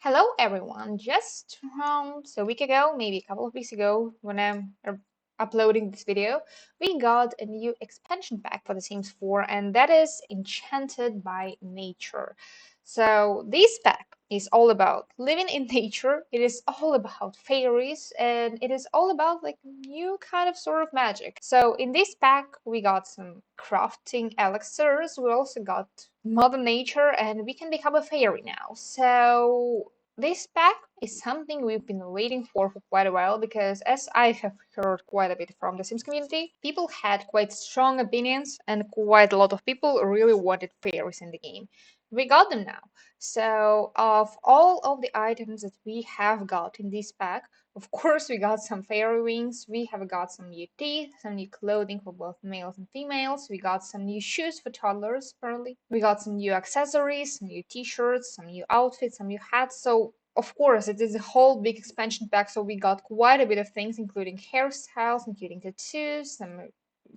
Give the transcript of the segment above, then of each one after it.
Hello everyone. Just around a week ago, maybe a couple of weeks ago, when I'm uploading this video, we got a new expansion pack for The Sims 4, and that is Enchanted by Nature. So this pack is all about living in nature. It is all about fairies, and it is all about like new kind of sort of magic. So in this pack, we got some crafting elixirs. We also got Mother Nature, and we can become a fairy now. So this pack is something we've been waiting for quite a while because, as I have heard quite a bit from the Sims community, people had quite strong opinions and quite a lot of people really wanted fairies in the game. We got them now. So, of all of the items that we have got in this pack, of course, we got some fairy wings, we have got some new teeth, some new clothing for both males and females, we got some new shoes for toddlers, apparently. We got some new accessories, some new t-shirts, some new outfits, some new hats. So, of course, it is a whole big expansion pack, so we got quite a bit of things, including hairstyles, including tattoos, some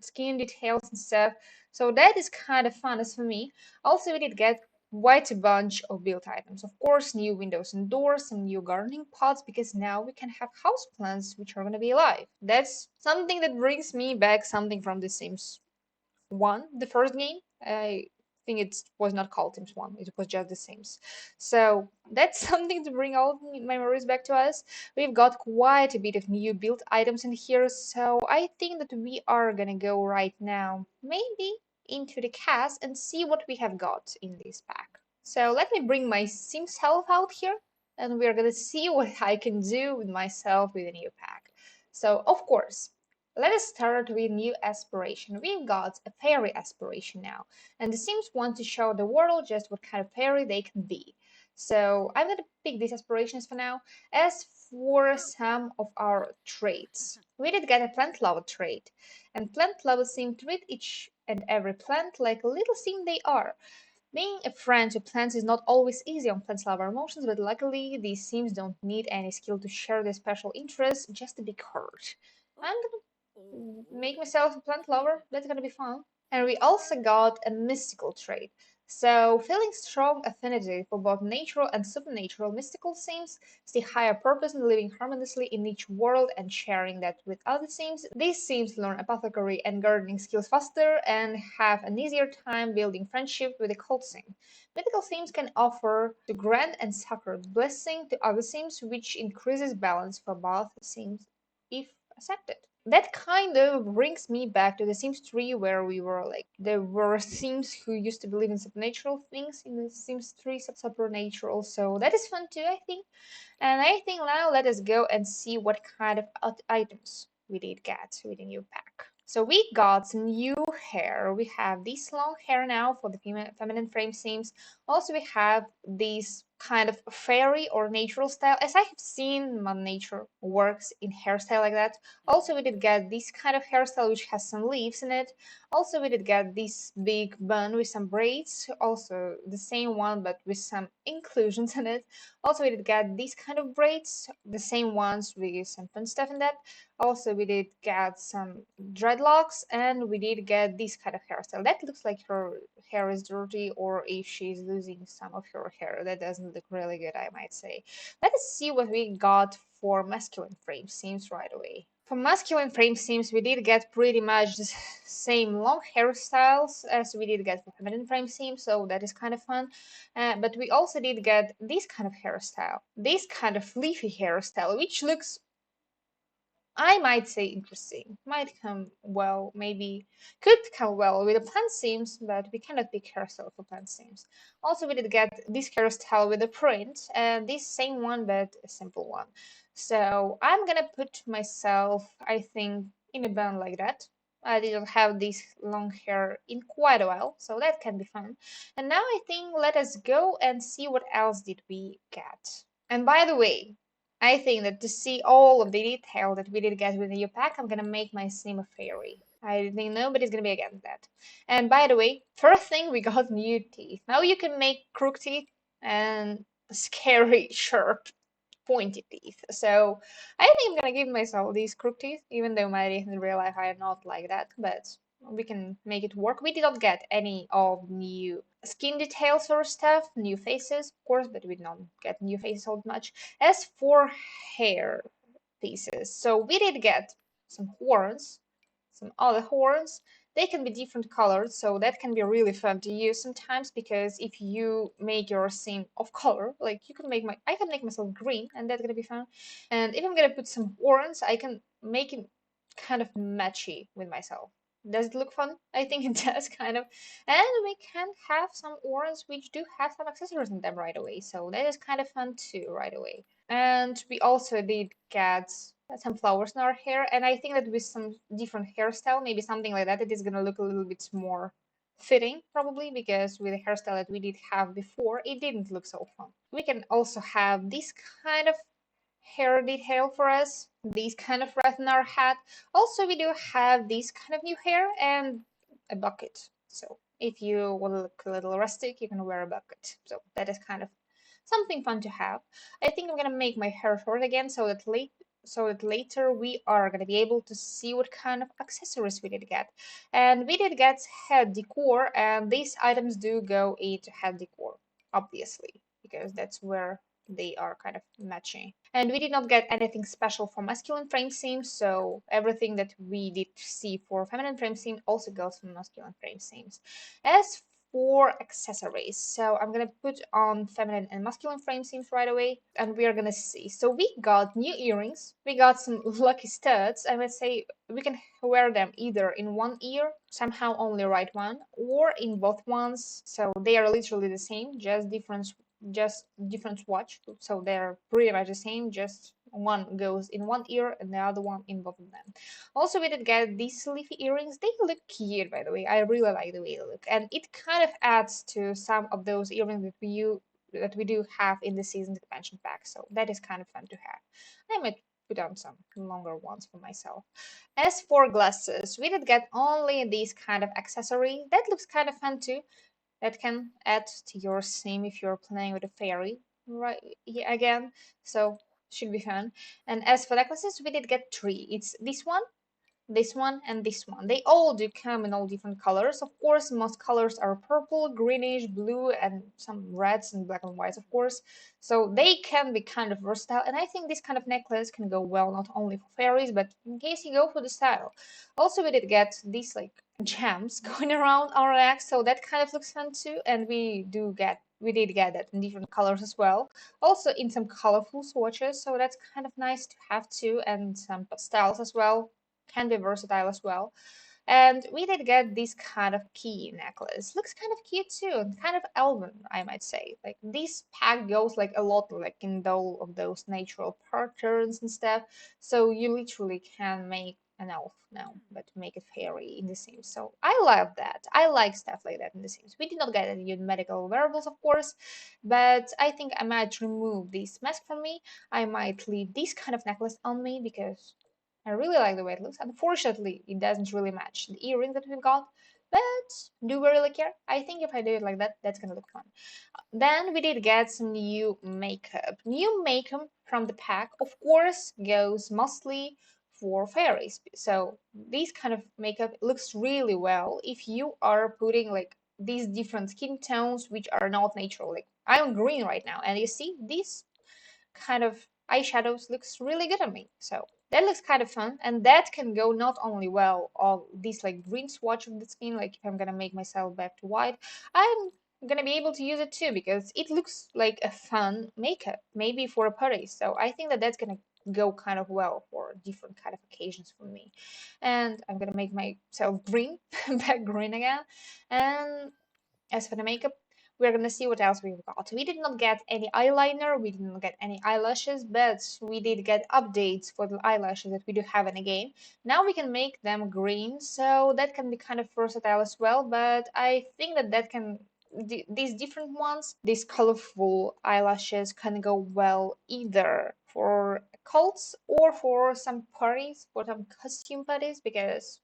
skin details and stuff. So that is kind of fun as for me. Also, we did get quite a bunch of build items. Of course, new windows and doors, some new gardening pots, because now we can have houseplants which are going to be alive. That's something that brings me back something from The Sims 1, the first game. I think it was not called Sims 1, it was just The Sims. So that's something to bring all the memories back to us. We've got quite a bit of new build items in here, so I think that we are gonna go right now, maybe into the cast and see what we have got in this pack. So let me bring my Sims self out here and we're gonna see what I can do with myself with a new pack. So of course, let us start with new aspiration. We've got a fairy aspiration now, and the Sims want to show the world just what kind of fairy they can be. So I'm going to pick these aspirations for now. As for some of our traits, we did get a plant lover trait, and plant lovers seem to treat each and every plant like a little sim they are. Being a friend to plants is not always easy on plants lover emotions, but luckily these sims don't need any skill to share their special interests just to be heard. I'm make myself a plant lover. That's gonna be fun. And we also got a mystical trait. So, feeling strong affinity for both natural and supernatural mystical themes, see higher purpose in living harmoniously in each world and sharing that with other themes. These themes learn apothecary and gardening skills faster and have an easier time building friendship with the cult theme. Mythical themes can offer to grant and sacred blessing to other themes, which increases balance for both themes if accepted. That kind of brings me back to The Sims 3, where we were like, there were Sims who used to believe in supernatural things in The Sims 3 supernatural, so that is fun too, I think. And I think now let us go and see what kind of items we did get with the new pack. So we got some new hair. We have this long hair now for the feminine frame Sims. Also, we have this kind of fairy or natural style, as I have seen Mother Nature works in hairstyle like that. Also, we did get this kind of hairstyle which has some leaves in it. Also, we did get this big bun with some braids. Also, the same one but with some inclusions in it. Also, we did get these kind of braids, the same ones with some fun stuff in that. Also, we did get some dreadlocks, and we did get this kind of hairstyle. That looks like her hair is dirty, or if she's losing some of her hair. That doesn't look really good, I might say. Let us see what we got for masculine frame seams right away. For masculine frame seams, we did get pretty much the same long hairstyles as we did get for feminine frame seams, so that is kind of fun. But we also did get this kind of hairstyle, this kind of leafy hairstyle, which looks, I might say, interesting. Might come well, maybe could come well with the plant seams, but we cannot pick hairstyle for plant seams. Also, we did get this hairstyle with a print, and this same one, but a simple one. So I'm gonna put myself, I think, in a bun like that. I didn't have this long hair in quite a while, so that can be fun. And now I think let us go and see what else did we get. And by the way, I think that to see all of the detail that we did get with the new pack, I'm gonna make my sim a fairy. I think nobody's gonna be against that. And by the way, first thing, we got new teeth. Now you can make crook teeth and scary, sharp, pointy teeth. So I think I'm gonna give myself these crook teeth, even though my teeth in real life are not like that. But we can make it work. We did not get any of new skin details or stuff, new faces, of course, but we did not get new faces all much. As for hair pieces, so we did get some horns, some other horns. They can be different colors, so that can be really fun to use sometimes, because if you make your scene of color, like you can make I can make myself green, and that's gonna be fun. And if I'm gonna put some horns, I can make it kind of matchy with myself. Does it look fun? I think it does, kind of. And we can have some horns which do have some accessories in them right away, so that is kind of fun too right away. And we also did get some flowers in our hair, and I think that with some different hairstyle, maybe something like that, it is gonna look a little bit more fitting, probably, because with the hairstyle that we did have before, it didn't look so fun. We can also have this kind of hair detail for us, these kind of wreath in our hat. Also, we do have this kind of new hair and a bucket. So if you want to look a little rustic, you can wear a bucket. So that is kind of something fun to have. I think I'm gonna make my hair short again, so that later we are gonna be able to see what kind of accessories we did get. And we did get head decor, and these items do go into head decor, obviously, because that's where they are kind of matching. And we did not get anything special for masculine frame seams, so everything that we did see for feminine frame seam also goes for masculine frame seams. As for accessories, so I'm gonna put on feminine and masculine frame seams right away, and we are gonna see. So we got new earrings, we got some lucky studs. I would say we can wear them either in one ear, somehow only right one, or in both ones, so they are literally the same, just different swatch, so they're pretty much the same, just one goes in one ear and the other one in both of them. Also, we did get these leafy earrings. They look cute, by the way. I really like the way they look, and it kind of adds to some of those earrings that we do have in the season's expansion pack, so that is kind of fun to have. I might put on some longer ones for myself. As for glasses, we did get only these kind of accessory. That looks kind of fun too. That can add to your sim if you're playing with a fairy, right? Yeah, again, so should be fun. And as for necklaces, we did get three. It's this one, and this one. They all do come in all different colors. Of course, most colors are purple, greenish, blue, and some reds and black and whites, of course. So they can be kind of versatile, and I think this kind of necklace can go well not only for fairies, but in case you go for the style. Also, we did get these like gems going around our neck, so that kind of looks fun too. And we did get that in different colors as well. Also in some colorful swatches, so that's kind of nice to have too, and some pastels as well, can be versatile as well. And we did get this kind of key necklace. Looks kind of cute too, and kind of elven, I might say. Like this pack goes like a lot like in all of those natural patterns and stuff. So you literally can make an elf now, but make a fairy in The Sims. So I love that. I like stuff like that in The Sims. We did not get any new medical wearables, of course, but I think I might remove this mask from me. I might leave this kind of necklace on me because I really like the way it looks. Unfortunately, it doesn't really match the earring that we got, but do we really care? I think if I do it like that, that's gonna look fun. Then we did get some new makeup. New makeup from the pack, of course, goes mostly for fairies. So this kind of makeup looks really well if you are putting like these different skin tones which are not natural. Like I'm green right now, and you see this kind of eyeshadows looks really good on me. So that looks kind of fun, and that can go not only well on this like green swatch of the skin, like if I'm gonna make myself back to white, I'm gonna be able to use it too because it looks like a fun makeup, maybe for a party. So I think that that's gonna go kind of well for different kind of occasions for me. And I'm gonna make myself green, back green again. And as for the makeup, we're gonna see what else we've got. We did not get any eyeliner, we did not get any eyelashes, but we did get updates for the eyelashes that we do have in the game. Now we can make them green, so that can be kind of versatile as well, but I think that these different ones, these colorful eyelashes can go well either for cults or for some parties, for some costume parties, because,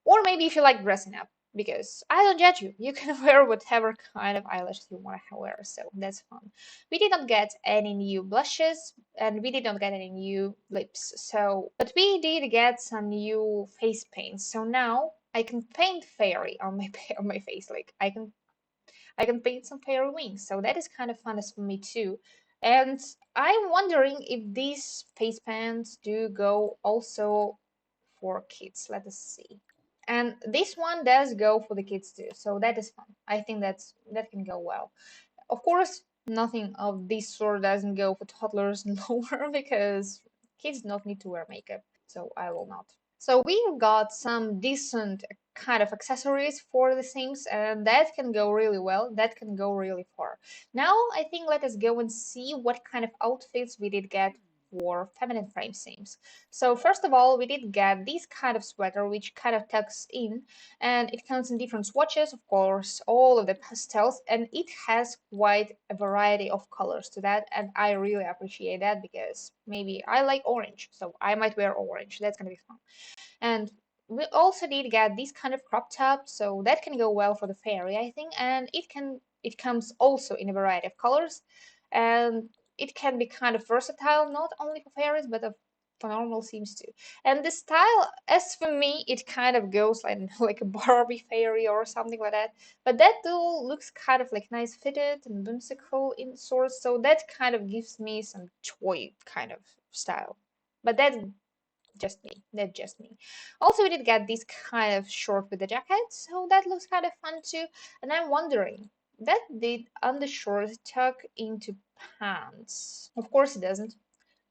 or maybe if you like dressing up, because I don't judge you. You can wear whatever kind of eyelashes you want to wear, so that's fun. We did not get any new blushes, and we did not get any new lips. But we did get some new face paints. So now I can paint fairy on my on my face. Like I can paint some fairy wings. So that is kind of fun as for me too. And I'm wondering if these face paints do go also for kids. Let us see. And this one does go for the kids too. So that is fun. I think that can go well. Of course, nothing of this sort doesn't go for toddlers and lower because kids don't need to wear makeup. So I will not. So we've got some decent kind of accessories for the Sims, and that can go really well. That can go really far. Now I think let us go and see what kind of outfits we did get for feminine frame Sims. So first of all, we did get this kind of sweater which kind of tucks in, and it comes in different swatches, of course, all of the pastels, and it has quite a variety of colors to that, and I really appreciate that because maybe I like orange, so I might wear orange. That's gonna be fun. And we also did get this kind of crop top, so that can go well for the fairy, I think, and it comes also in a variety of colors, and it can be kind of versatile, not only for fairies, but for normal Sims too. And the style, as for me, it kind of goes like like a Barbie fairy or something like that. But that too looks kind of like nice fitted and whimsical in sorts, so that kind of gives me some toy kind of style. But that's just me. That's just me. Also, we did get this kind of short with the jacket, so that looks kind of fun too. And I'm wondering, that did undershorts tuck into pants? Of course it doesn't.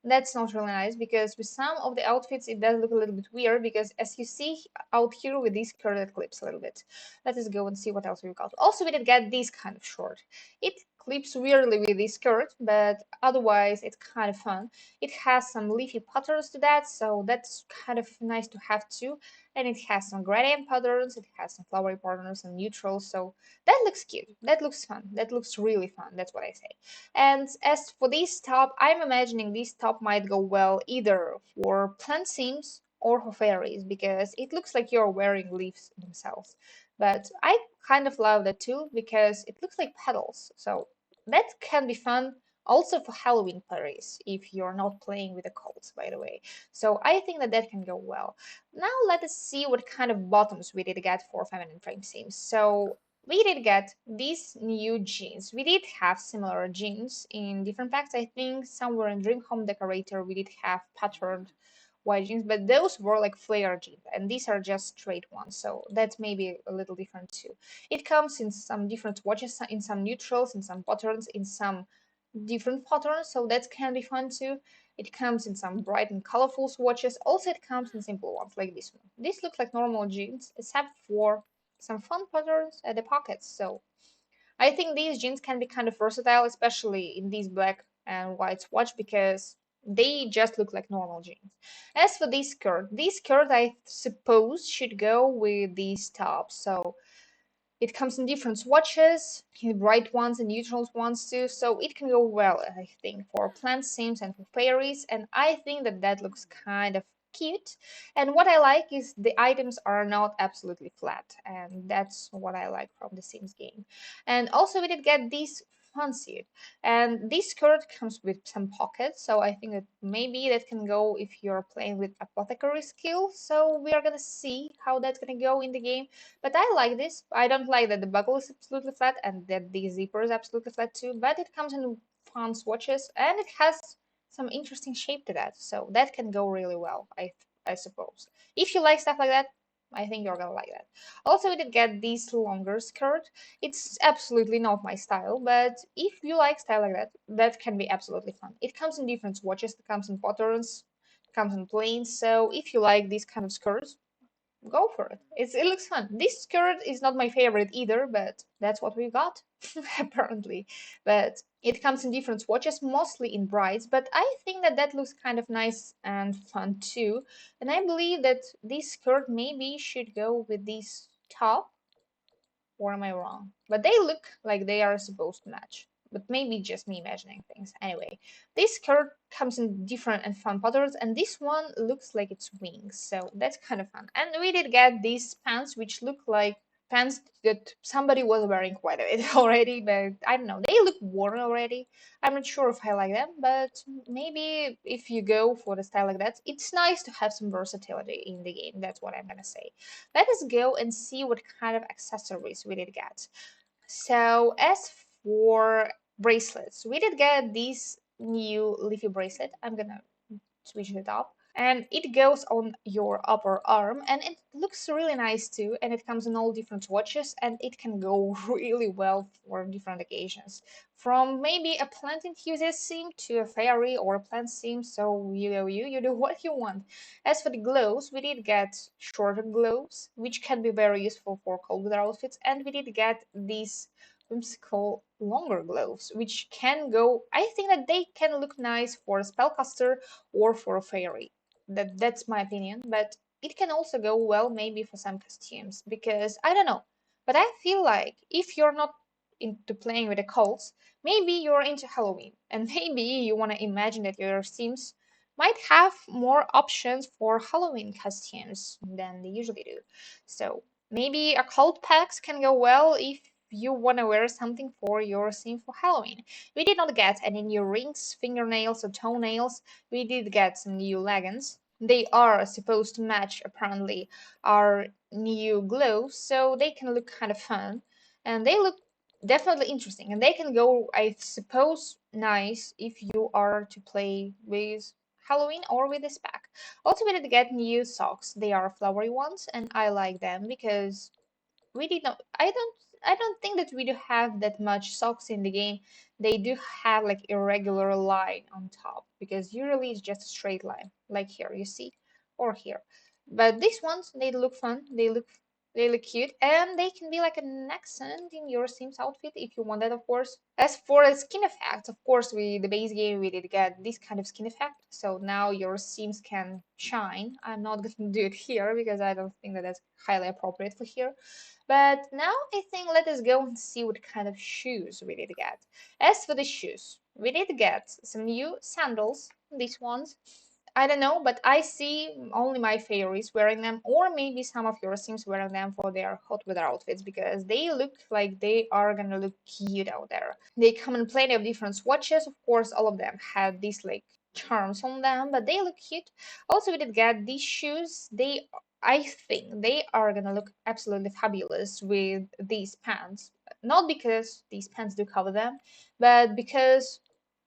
That's not really nice because with some of the outfits it does look a little bit weird because as you see out here with these curled clips a little bit. Let us go and see what else we've got. Also we did get this kind of short. It clips weirdly with this skirt, but otherwise it's kind of fun. It has some leafy patterns to that, so that's kind of nice to have too. And it has some gradient patterns, it has some flowery patterns and neutrals, so that looks cute. That looks fun. That looks really fun. That's what I say. And as for this top, I'm imagining this top might go well either for plant sims or for fairies because it looks like you're wearing leaves themselves. But I kind of love that too because it looks like petals. So that can be fun also for Halloween parties if you're not playing with the colds, by the way. So I think that that can go well. Now let us see what kind of bottoms we did get for feminine frame sims. So we did get these new jeans. We did have similar jeans in different packs. I think somewhere in Dream Home Decorator we did have patterned white jeans, but those were like flare jeans, and these are just straight ones. So that's maybe a little different too. It comes in some different swatches, in some neutrals, in some patterns, in some different patterns. So that can be fun too. It comes in some bright and colorful swatches. Also, it comes in simple ones like this one. This looks like normal jeans, except for some fun patterns at the pockets. So I think these jeans can be kind of versatile, especially in these black and white swatch because they just look like normal jeans. As for this skirt I suppose should go with these tops. So it comes in different swatches, bright ones and neutral ones too, so it can go well, I think, for plant sims and for fairies, and I think that that looks kind of cute. And what I like is the items are not absolutely flat, and that's what I like from the Sims game. And also we did get these fancied, and this skirt comes with some pockets, so I think that maybe that can go if you're playing with apothecary skill. So we are gonna see how that's gonna go in the game, but I like this. I don't like that the buckle is absolutely flat and that the zipper is absolutely flat too, but it comes in fun swatches and it has some interesting shape to that. So that can go really well, I suppose. If you like stuff like that, I think you're gonna like that. Also, we did get this longer skirt. It's absolutely not my style, but if you like style like that, that can be absolutely fun. It comes in different swatches, it comes in patterns, it comes in plains. So if you like these kind of skirts, go for it. It looks fun. This skirt is not my favorite either, but that's what we got apparently. But it comes in different swatches, mostly in brights. But I think that that looks kind of nice and fun too. And I believe that this skirt maybe should go with this top, or am I wrong? But they look like they are supposed to match. But maybe just me imagining things. Anyway, this skirt comes in different and fun patterns, and this one looks like it's wings, so that's kind of fun. And we did get these pants, which look like pants that somebody was wearing quite a bit already, but I don't know. They They look worn already. I'm not sure if I like them, but maybe if you go for the style like that, it's nice to have some versatility in the game. That's what I'm gonna say. Let us go and see what kind of accessories we did get. So as for bracelets, we did get these new leafy bracelet. I'm gonna switch it up, and it goes on your upper arm, and it looks really nice too, and it comes in all different swatches, and it can go really well for different occasions, from maybe a plant enthusiast sim to a fairy or a plant sim. So you do what you want. As for the gloves, we did get shorter gloves, which can be very useful for cold weather outfits, and we did get these whimsical longer gloves, which can go, I think that they can look nice for a spellcaster or for a fairy. That's my opinion, but it can also go well maybe for some costumes, because I don't know. But I feel like if you're not into playing with the cults, maybe you're into Halloween, and maybe you want to imagine that your Sims might have more options for Halloween costumes than they usually do. So maybe a cult packs can go well if you want to wear something for your Sim for Halloween. We did not get any new rings, fingernails, or toenails. We did get some new leggings. They are supposed to match, apparently, our new gloves, so they can look kind of fun. And they look definitely interesting. And they can go, I suppose, nice if you are to play with Halloween or with this pack. Also, we did get new socks. They are flowery ones, and I like them because we did not I don't think that we do have that much socks in the game. They do have like irregular line on top, because usually it's just a straight line, like here you see, or here. But these ones, they look fun, they look cute, and they can be like an accent in your Sims outfit if you want that, of course. As for the skin effects, of course, the base game we did get this kind of skin effect, so now your Sims can shine. I'm not going to do it here because I don't think that that's highly appropriate for here. But now I think let us go and see what kind of shoes we did get. As for the shoes, we did get some new sandals, these ones. I don't know, but I see only my favorites wearing them, or maybe some of your Sims wearing them for their hot weather outfits, because they look like they are gonna look cute out there. They come in plenty of different swatches. Of course, all of them have these like charms on them, but they look cute. Also, we did get these shoes. I think they are gonna look absolutely fabulous with these pants. Not because these pants do cover them, but because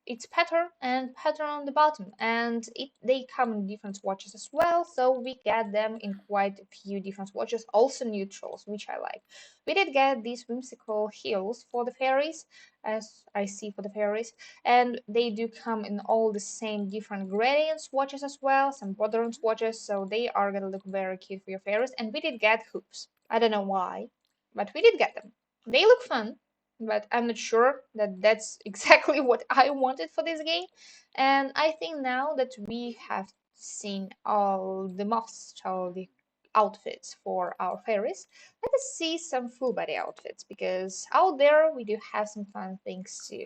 it's pattern on the bottom, and they come in different swatches as well, so we get them in quite a few different swatches, also neutrals, which I like. We did get these whimsical heels for the fairies, as I see for the fairies, and they do come in all the same different gradient swatches as well, some modern swatches, so they are gonna look very cute for your fairies. And we did get hoops. I don't know why, but we did get them. They look fun, but I'm not sure that that's exactly what I wanted for this game. And I think now that we have seen all the outfits for our fairies, let us see some full body outfits, because out there we do have some fun things too.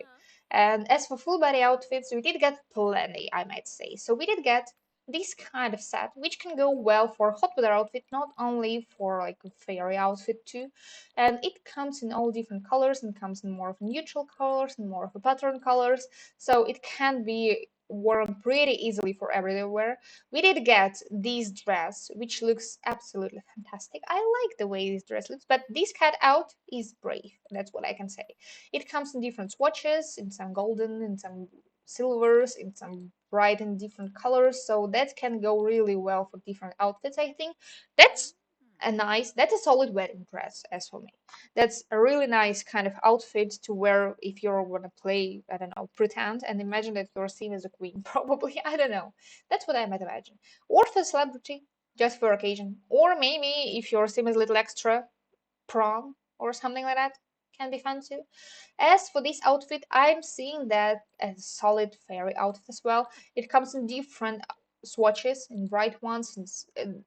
And as for full body outfits, we did get plenty, I might say. So we did get this kind of set, which can go well for hot weather outfit, not only for like a fairy outfit too. And it comes in all different colors, and comes in more of neutral colors and more of a pattern colors, so it can be worn pretty easily for everywhere. We did get this dress, which looks absolutely fantastic. I like the way this dress looks, but this cut out is brave, that's what I can say. It comes in different swatches, in some golden, in some silvers, in some bright and different colors, so that can go really well for different outfits. I think that's that's a solid wedding dress, as for me. That's a really nice kind of outfit to wear if you're gonna play, I don't know, pretend, and imagine that you're seen as a queen, probably. I don't know. That's what I might imagine. Or for celebrity, just for occasion. Or maybe if your sim is a little extra, prom or something like that can be fun too. As for this outfit, I'm seeing that as a solid fairy outfit as well. It comes in different swatches, in bright ones.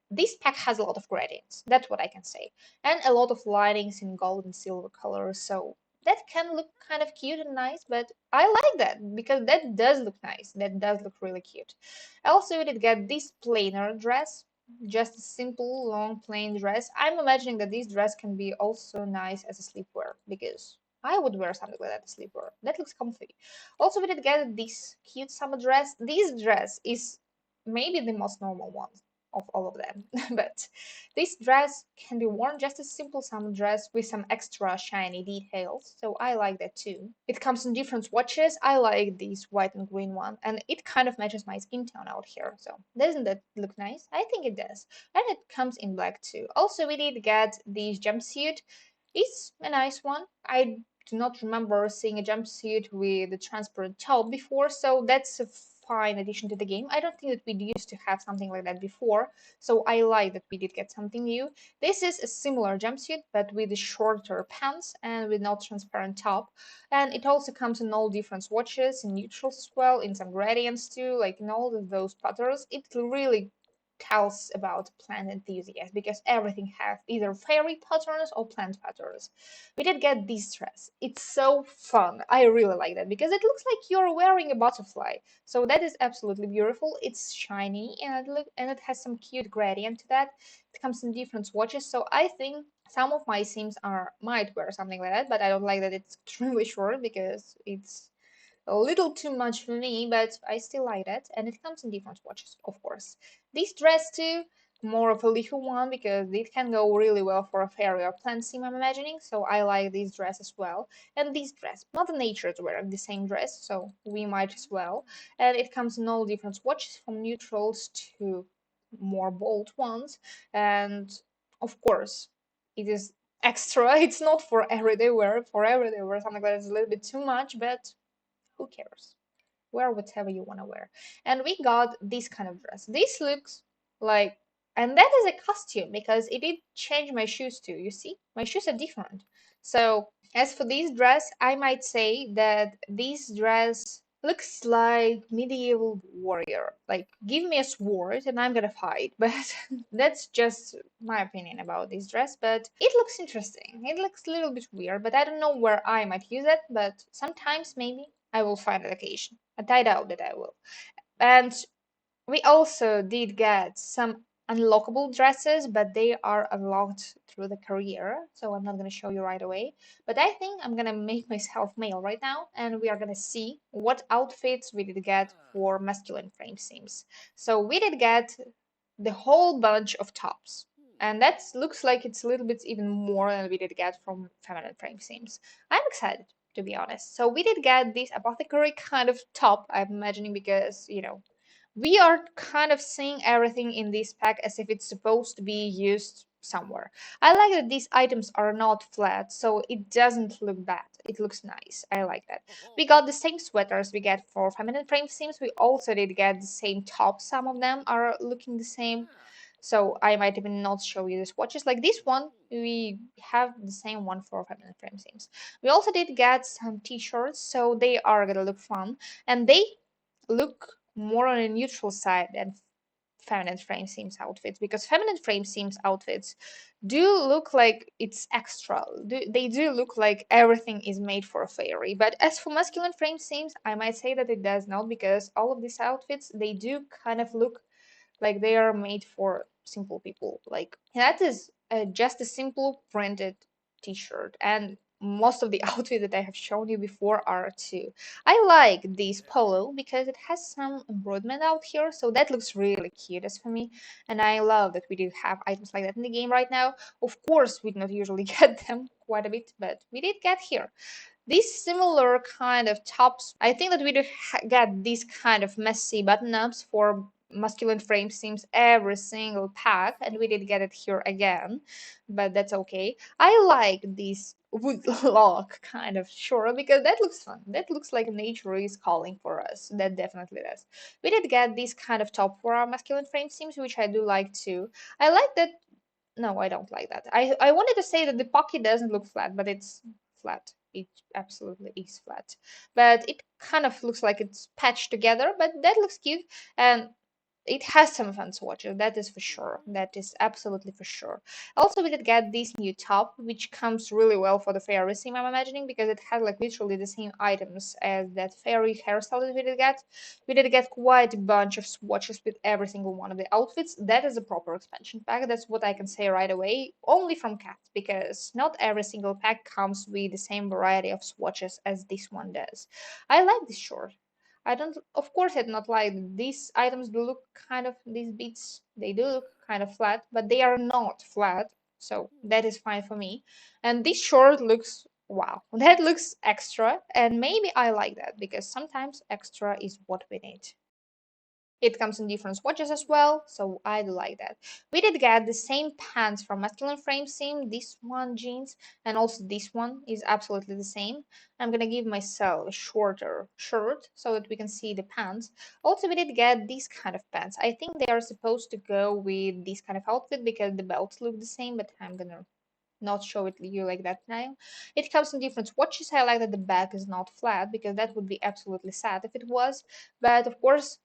This pack has a lot of gradients, that's what I can say, and a lot of linings in gold and silver colors. So that can look kind of cute and nice, but I like that because that does look nice. That does look really cute. Also, we did get this plainer dress, just a simple long plain dress. I'm imagining that this dress can be also nice as a sleepwear, because I would wear something like that, a sleeper. That looks comfy. Also, we did get this cute summer dress. This dress is maybe the most normal one of all of them, but this dress can be worn just a simple summer dress with some extra shiny details, so I like that too. It comes in different swatches. I like this white and green one, and it kind of matches my skin tone out here, so doesn't that look nice? I think it does. And it comes in black too. Also, we did get this jumpsuit. It's a nice one. I do not remember seeing a jumpsuit with a transparent top before, so that's a fine addition to the game. I don't think that we used to have something like that before, so I like that we did get something new. This is a similar jumpsuit, but with shorter pants and with no transparent top. And it also comes in all different swatches, in neutrals as well, in some gradients too, like in all of those patterns. It really tells about plant enthusiasts because everything have either fairy patterns or plant patterns. We did get this dress. It's so fun. I really like that because it looks like you're wearing a butterfly. So that is absolutely beautiful. It's shiny and it has some cute gradient to that. It comes in different swatches. So I think some of my sims are might wear something like that, but I don't like that it's extremely short because it's a little too much for me, but I still like it. And it comes in different swatches, of course. This dress too, more of a little one because it can go really well for a fairy or plant sim, I'm imagining. So I like this dress as well. And this dress, Mother Nature is wearing the same dress, so we might as well. And it comes in all different swatches from neutrals to more bold ones. And of course, it is extra. It's not for everyday wear. For everyday wear, something that is a little bit too much, but who cares? Wear whatever you want to wear. And we got this kind of dress. This looks like, and that is a costume because it did change my shoes too. You see, my shoes are different. So as for this dress, I might say that this dress looks like medieval warrior. Like, give me a sword and I'm gonna fight. But that's just my opinion about this dress. But it looks interesting. It looks a little bit weird, but I don't know where I might use it. But sometimes maybe I will find an occasion. And I doubt that I will. And we also did get some unlockable dresses, but they are unlocked through the career, so I'm not going to show you right away. But I think I'm going to make myself male right now, and we are going to see what outfits we did get for masculine frame sims. So we did get the whole bunch of tops. And that looks like it's a little bit even more than we did get from feminine frame sims. I'm excited, to be honest. So we did get this apothecary kind of top, I'm imagining, because, we are kind of seeing everything in this pack as if it's supposed to be used somewhere. I like that these items are not flat, so it doesn't look bad. It looks nice. I like that. We got the same sweaters we get for feminine frame sims. We also did get the same tops. Some of them are looking the same. So I might even not show you the swatches. Like this one, we have the same one for feminine frame sims. We also did get some t-shirts, so they are gonna look fun. And they look more on a neutral side than feminine frame sims outfits because feminine frame sims outfits do look like it's extra. They do look like everything is made for a fairy. But as for masculine frame sims, I might say that it does not because all of these outfits they do kind of look like they are made for simple people. Like that is just a simple printed t-shirt, and most of the outfits that I have shown you before are too. I like this polo because it has some embroiderment out here, so that looks really cute as for me. And I love that we do have items like that in the game right now. Of course, we do not usually get them quite a bit, but we did get here. These similar kind of tops, I think that we do get these kind of messy button-ups for masculine frame seams every single pack, and we did get it here again, but that's okay. I like this wood lock kind of short because that looks fun. That looks like nature is calling for us. That definitely does. We did get this kind of top for our masculine frame seams, which I do like too. I like that. No, I don't like that. I wanted to say that the pocket doesn't look flat, but it's flat. It absolutely is flat. But it kind of looks like it's patched together, but that looks cute. And it has some fun swatches, that is for sure. That is absolutely for sure. Also, we did get this new top, which comes really well for the fairy theme, I'm imagining, because it has like literally the same items as that fairy hairstyle that we did get. We did get quite a bunch of swatches with every single one of the outfits. That is a proper expansion pack. That's what I can say right away, only from Cat, because not every single pack comes with the same variety of swatches as this one does. I like this short. I don't, of course, I do not like these items. Do look kind of, these beats, they do look kind of flat, but they are not flat. So that is fine for me. And this short looks, wow, that looks extra. And maybe I like that because sometimes extra is what we need. It comes in different swatches as well, so I do like that. We did get the same pants from Masculine Frame Seam, this one jeans, and also this one is absolutely the same. I'm gonna give myself a shorter shirt so that we can see the pants. Also, we did get these kind of pants. I think they are supposed to go with this kind of outfit because the belts look the same, but I'm gonna not show it to you like that now. It comes in different swatches. I like that the back is not flat because that would be absolutely sad if it was. But of course,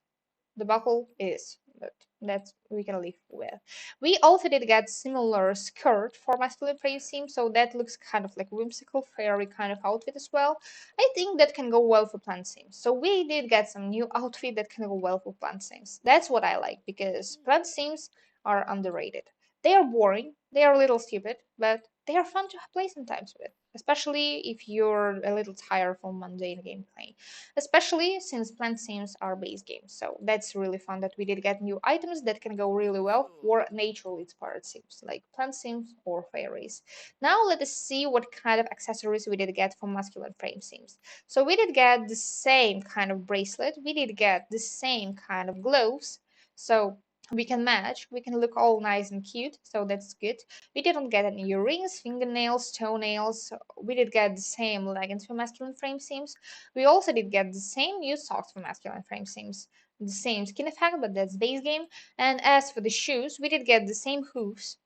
the buckle is, but that's we can live with. We also did get similar skirt for Masculine Frame Seam, so that looks kind of like whimsical fairy kind of outfit as well. I think that can go well for plant seams. So we did get some new outfit that can go well for plant seams. That's what I like because plant seams are underrated. They are boring, they are a little stupid, but they are fun to play sometimes with, especially if you're a little tired from mundane gameplay, especially since plant sims are base games. So that's really fun that we did get new items that can go really well for naturally inspired sims, like plant sims or fairies. Now let us see what kind of accessories we did get from masculine frame sims. So we did get the same kind of bracelet, we did get the same kind of gloves. So we can match, we can look all nice and cute, so that's good. We didn't get any earrings, fingernails, toenails. We did get the same leggings for masculine frame sims. We also did get the same new socks for masculine frame sims, the same skin effect, but that's base game. And as for the shoes, we did get the same hooves,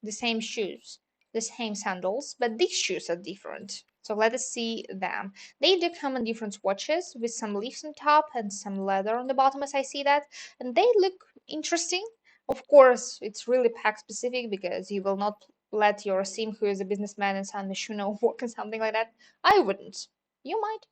the same shoes, the same sandals, but these shoes are different. So let us see them. They do come in different swatches with some leaves on top and some leather on the bottom as I see that. And they look interesting. Of course, it's really pack specific because you will not let your sim who is a businessman and San Mishuno work on something like that. I wouldn't. You might.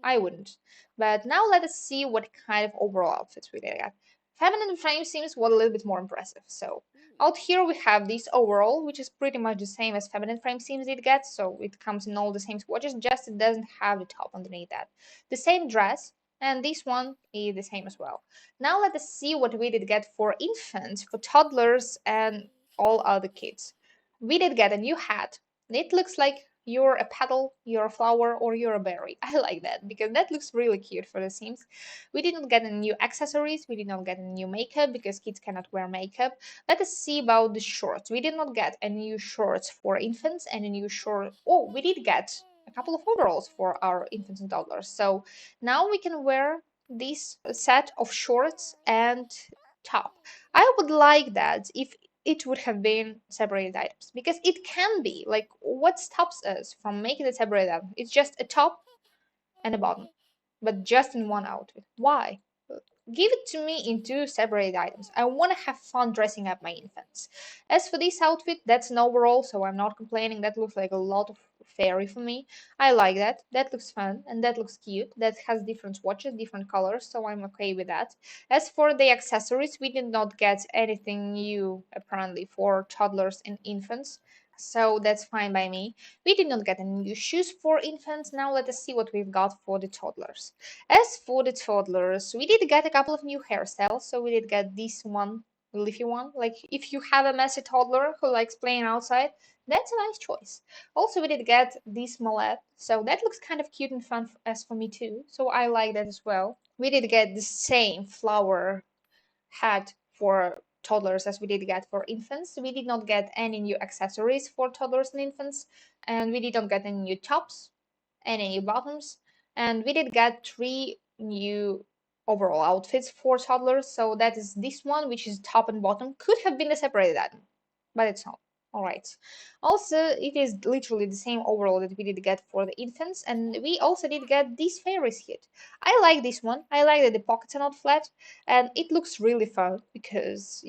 I wouldn't. But now let us see what kind of overall outfits we did get. Feminine frame seems what a little bit more impressive. So out here we have this overall, which is pretty much the same as feminine frame seams did get. So it comes in all the same swatches, just it doesn't have the top underneath that. The same dress, and this one is the same as well. Now let us see what we did get for infants, for toddlers, and all other kids. We did get a new hat. It looks like you're a petal, you're a flower, or you're a berry. I like that because that looks really cute for the Sims. We did not get any new accessories, we did not get any new makeup because kids cannot wear makeup. Let us see about the shorts. We did not get any new shorts for infants and a new short. Oh, we did get a couple of overalls for our infants and toddlers. So now we can wear this set of shorts and top. I would like that if it would have been separated items because it can be like what stops us from making it separated item? It's just a top and a bottom, but just in one outfit. Why? Give it to me in two separate items. I want to have fun dressing up my infants. As for this outfit, that's an overall, so I'm not complaining. That looks like a lot of fairy for me. I like that. That looks fun and that looks cute. That has different swatches, different colors, so I'm okay with that. As for the accessories, we did not get anything new apparently for toddlers and infants. So that's fine by me. We did not get any new shoes for infants. Now let us see what we've got for the toddlers. As for the toddlers, we did get a couple of new hairstyles. So we did get this one, leafy one. Like if you have a messy toddler who likes playing outside, that's a nice choice. Also, we did get this mullet. So that looks kind of cute and fun as for me too. So I like that as well. We did get the same flower hat for toddlers as we did get for infants. We did not get any new accessories for toddlers and infants, and we did not get any new tops, any new bottoms, and we did get three new overall outfits for toddlers. So that is this one, which is top and bottom. Could have been a separated item, but it's not. All right. Also, it is literally the same overall that we did get for the infants, and we also did get this fairies kit. I like this one. I like that the pockets are not flat, and it looks really fun because,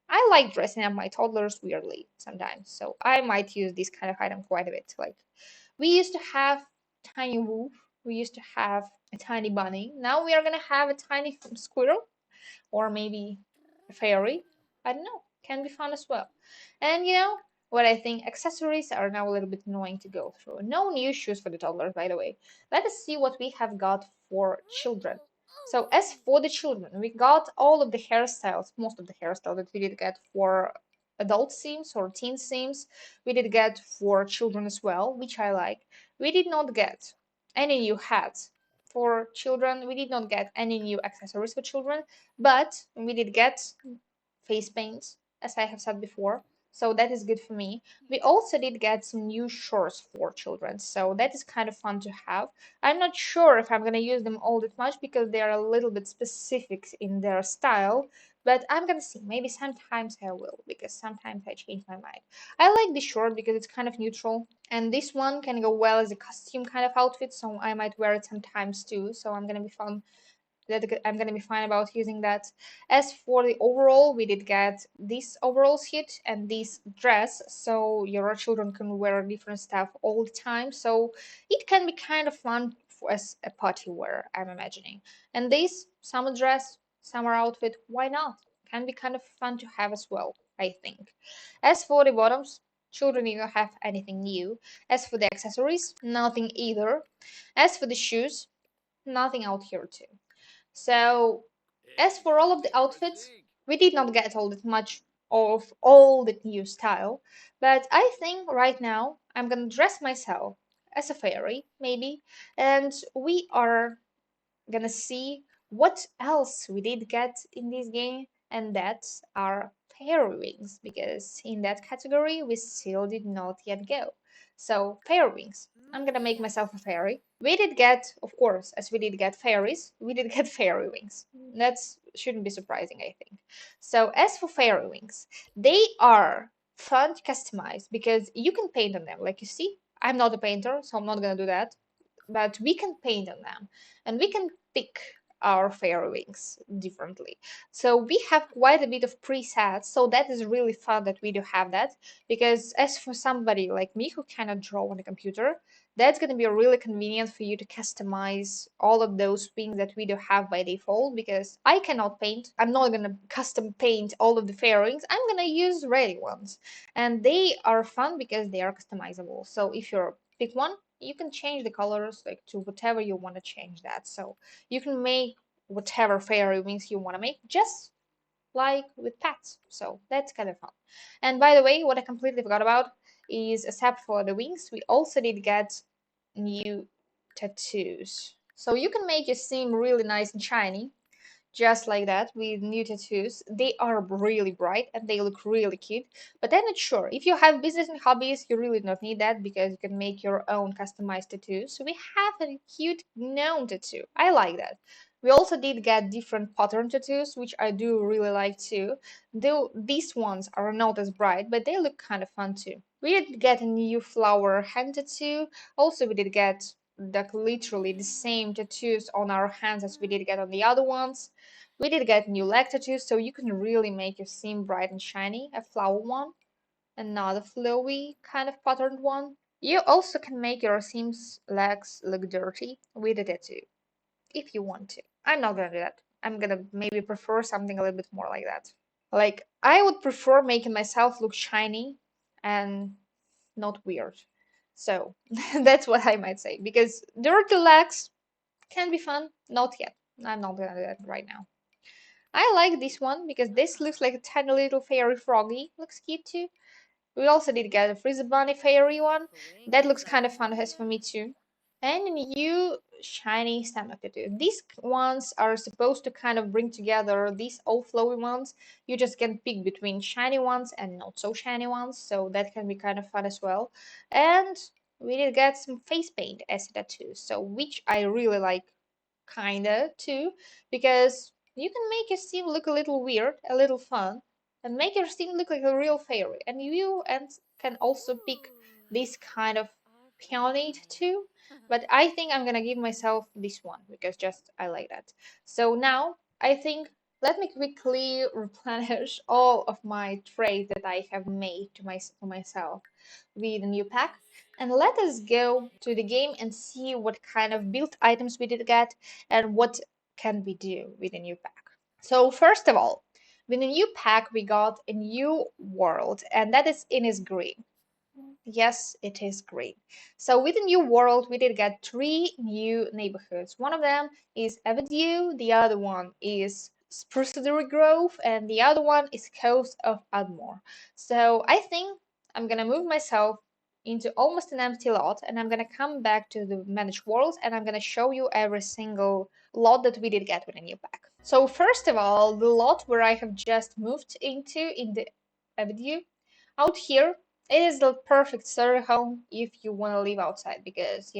I like dressing up my toddlers weirdly sometimes, so I might use this kind of item quite a bit. Like, we used to have tiny wolf, we used to have a tiny bunny. Now we are gonna have a tiny squirrel, or maybe a fairy. I don't know. Can be fun as well. And what I think accessories are now a little bit annoying to go through. No new shoes for the toddlers, by the way. Let us see what we have got for children. So as for the children, we got all of the hairstyles, most of the hairstyles that we did get for adult sims or teen sims. We did get for children as well, which I like. We did not get any new hats for children. We did not get any new accessories for children, but we did get face paint, as I have said before. So that is good for me. We also did get some new shorts for children, so that is kind of fun to have. I'm not sure if I'm gonna use them all that much because they are a little bit specific in their style, but I'm gonna see. Maybe sometimes I will, because sometimes I change my mind. I like this short because it's kind of neutral, and this one can go well as a costume kind of outfit, so I might wear it sometimes too. So I'm gonna be fine about using that. As for the overall, we did get this overalls hit and this dress, so your children can wear different stuff all the time. So it can be kind of fun as a party wear, I'm imagining. And this summer dress, summer outfit, why not? Can be kind of fun to have as well, I think. As for the bottoms, children did not have anything new. As for the accessories, nothing either. As for the shoes, nothing out here too. So, as for all of the outfits, we did not get all that much of all the new style, but I think right now I'm gonna dress myself as a fairy, maybe, and we are gonna see what else we did get in this game, and that's our fairy wings, because in that category we still did not yet go. So, fairy wings. I'm gonna make myself a fairy. We did get, of course, as we did get fairies, we did get fairy wings. That shouldn't be surprising, I think. So, as for fairy wings, they are fun to customize because you can paint on them. Like you see, I'm not a painter, so I'm not gonna do that, but we can paint on them and we can pick our fairy wings differently. So we have quite a bit of presets, so that is really fun that we do have that, because as for somebody like me who cannot draw on a computer, that's going to be really convenient for you to customize all of those wings that we do have by default, because I cannot paint. I'm not going to custom paint all of the fairy wings. I'm going to use ready ones, and they are fun because they are customizable. So if you're pick one, you can change the colors like to whatever you want to change that. So you can make whatever fairy wings you want to make, just like with pets. So that's kind of fun. And by the way, what I completely forgot about is, except for the wings, we also did get new tattoos. So you can make your sim really nice and shiny, just like that, with new tattoos. They are really bright and they look really cute. But I'm not sure. If you have business and hobbies, you really don't need that because you can make your own customized tattoos. So we have a cute gnome tattoo. I like that. We also did get different pattern tattoos, which I do really like too. Though these ones are not as bright, but they look kind of fun too. We did get a new flower hand tattoo. Also, we did get literally the same tattoos on our hands as we did get on the other ones. We did get new leg tattoos, so you can really make your seam bright and shiny. A flower one, another flowy kind of patterned one. You also can make your seams legs look dirty with a tattoo, if you want to. I'm not gonna do that. I'm gonna maybe prefer something a little bit more like that. Like, I would prefer making myself look shiny and not weird. So, that's what I might say. Because dirty legs can be fun, not yet. I'm not gonna do that right now. I like this one because this looks like a tiny little fairy froggy. Looks cute too. We also did get a Freezer Bunny fairy one. That looks kind of fun as for me too. And a new shiny stomach tattoo. These ones are supposed to kind of bring together these all flowy ones. You just can pick between shiny ones and not so shiny ones, so that can be kind of fun as well. And we did get some face paint as a tattoo, so which I really like kinda too, because you can make your sim look a little weird, a little fun. and make your scene look like a real fairy. And you can also pick this kind of peonage too. But I think I'm gonna give myself this one because just I like that. So now I think let me quickly replenish all of my trades that I have made to myself with a new pack. And let us go to the game and see what kind of build items we did get and what can we do with the new pack. So first of all, with the new pack, we got a new world, and that is in is green. Yes, it is green. So with the new world, we did get three new neighborhoods. One of them is Avenue, the other one is Sprucery Grove, and the other one is Coast of Admore. So I think I'm gonna move myself into almost an empty lot, and I'm gonna come back to the managed worlds, and I'm gonna show you every single lot that we did get with a new pack. So first of all, the lot where I have just moved into in the Avenue, out here it is the perfect starter home if you want to live outside because,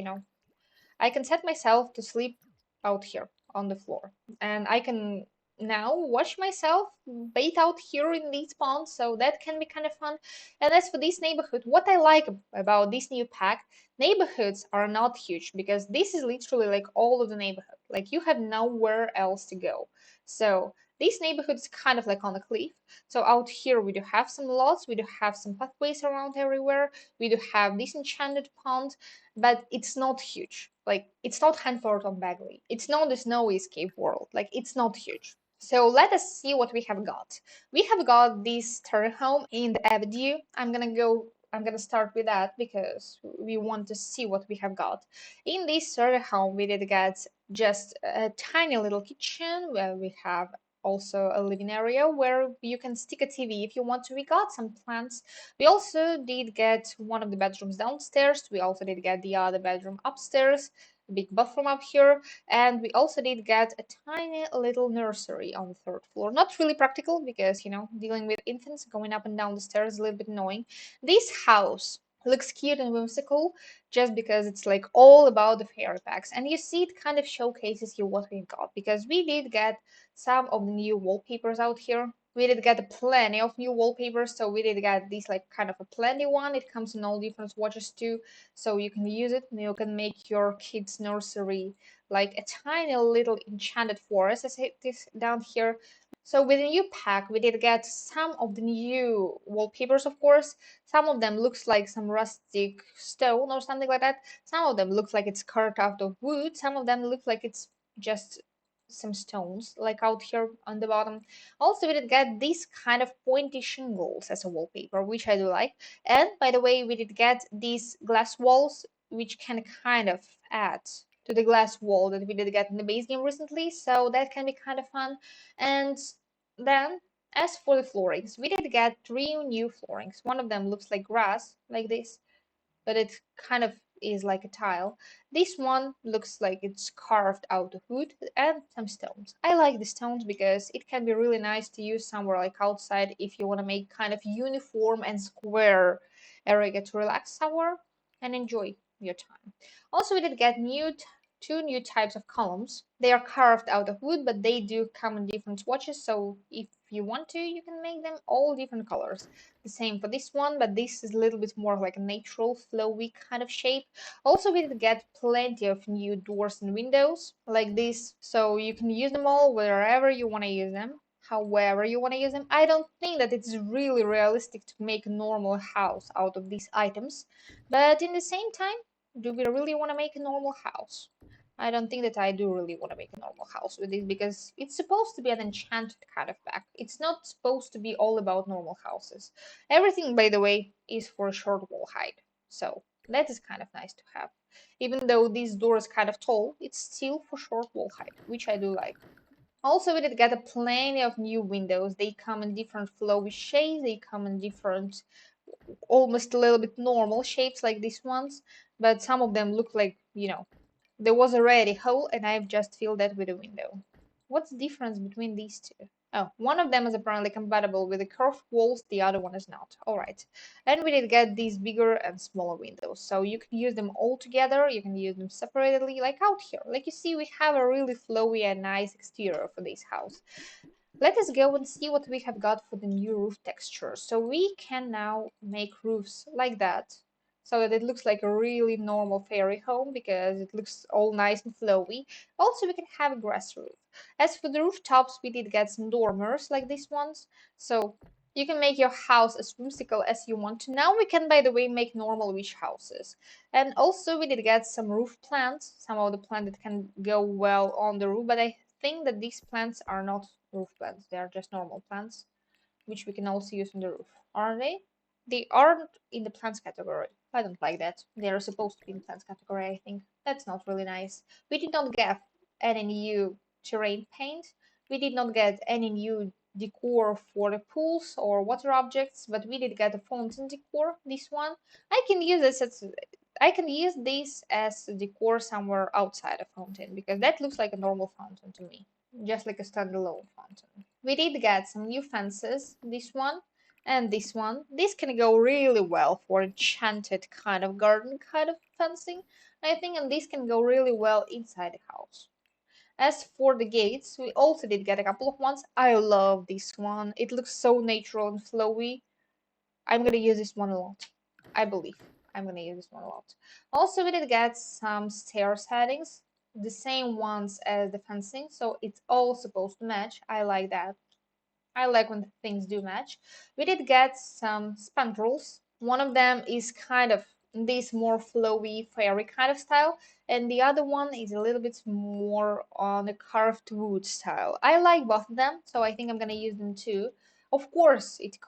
I can set myself to sleep out here on the floor. And I can now wash myself, bathe out here in these ponds, so that can be kind of fun. And as for this neighborhood, what I like about this new pack, neighborhoods are not huge because this is literally like all of the neighborhood. Like you have nowhere else to go. So this neighborhood is kind of like on a cliff. So out here we do have some lots, we do have some pathways around everywhere, we do have this enchanted pond, but it's not huge. Like it's not Hanford on Bagley. It's not the snowy escape world. Like it's not huge. So let us see what we have got. We have got this starter home in the Avenue. I'm gonna start with that because we want to see what we have got. In this starter home, we did get just a tiny little kitchen where we have also a living area where you can stick a TV if you want to. We got some plants. We also did get one of the bedrooms downstairs. We also did get the other bedroom upstairs, a big bathroom up here, and we also did get a tiny little nursery on the third floor. Not really practical because, dealing with infants going up and down the stairs is a little bit annoying. This house looks cute and whimsical just because it's like all about the fairy packs, and you see it kind of showcases you what we got because we did get some of the new wallpapers out here. We did get plenty of new wallpapers, so we did get this like kind of a plenty one. It comes in all different swatches too, so you can use it and you can make your kids nursery like a tiny little enchanted forest as it is down here. So with the new pack, we did get some of the new wallpapers, of course. Some of them looks like some rustic stone or something like that. Some of them looks like it's carved out of wood. Some of them look like it's just some stones, like out here on the bottom. Also, we did get these kind of pointy shingles as a wallpaper, which I do like. And by the way, we did get these glass walls, which can kind of add to the glass wall that we did get in the base game recently. So that can be kind of fun. And then, as for the floorings, we did get three new floorings. One of them looks like grass, like this, but it kind of is like a tile. This one looks like it's carved out of wood and some stones. I like the stones because it can be really nice to use somewhere like outside if you want to make kind of uniform and square area to relax somewhere and enjoy your time. Also, we did get two new types of columns. They are carved out of wood, but they do come in different swatches, so if you want to, you can make them all different colors. The same for this one, but this is a little bit more like a natural, flowy kind of shape. Also, we did get plenty of new doors and windows like this, so you can use them all wherever you want to use them, however you want to use them. I don't think that it's really realistic to make a normal house out of these items, but in the same time, do we really want to make a normal house? I don't think that I do really want to make a normal house with this because it's supposed to be an enchanted kind of pack. It's not supposed to be all about normal houses. Everything, by the way, is for a short wall height. So that is kind of nice to have. Even though this door is kind of tall, it's still for short wall height, which I do like. Also, we did get a plenty of new windows. They come in different flowy shades. They come in different, almost a little bit normal shapes like these ones. But some of them look like, there was already a hole and I've just filled that with a window. What's the difference between these two? Oh, one of them is apparently compatible with the curved walls, the other one is not. Alright. And we did get these bigger and smaller windows. So you can use them all together, you can use them separately, like out here. Like you see, we have a really flowy and nice exterior for this house. Let us go and see what we have got for the new roof texture. So we can now make roofs like that, so that it looks like a really normal fairy home because it looks all nice and flowy. Also, we can have a grass roof. As for the rooftops, we did get some dormers like these ones. So you can make your house as whimsical as you want to. Now we can, by the way, make normal witch houses. And also we did get some roof plants, some of the plants that can go well on the roof, but I think that these plants are not roof plants. They are just normal plants, which we can also use on the roof. Are they? They aren't in the plants category. I don't like that. They are supposed to be in the plants category, I think. That's not really nice. We did not get any new terrain paint. We did not get any new decor for the pools or water objects, but we did get a fountain decor, this one. I can use this as a decor somewhere outside a fountain because that looks like a normal fountain to me, just like a standalone fountain. We did get some new fences, this one and this one. This can go really well for enchanted kind of garden kind of fencing, I think, and this can go really well inside the house. As for the gates, we also did get a couple of ones. I love this one. It looks so natural and flowy. I'm gonna use this one a lot. I believe I'm gonna use this one a lot. Also, we did get some stair settings, the same ones as the fencing, so it's all supposed to match. I like that. I like when things do match. We did get some spandrels. One of them is kind of this more flowy, fairy kind of style, and the other one is a little bit more on the carved wood style. I like both of them, so I think I'm gonna use them too. Of course, it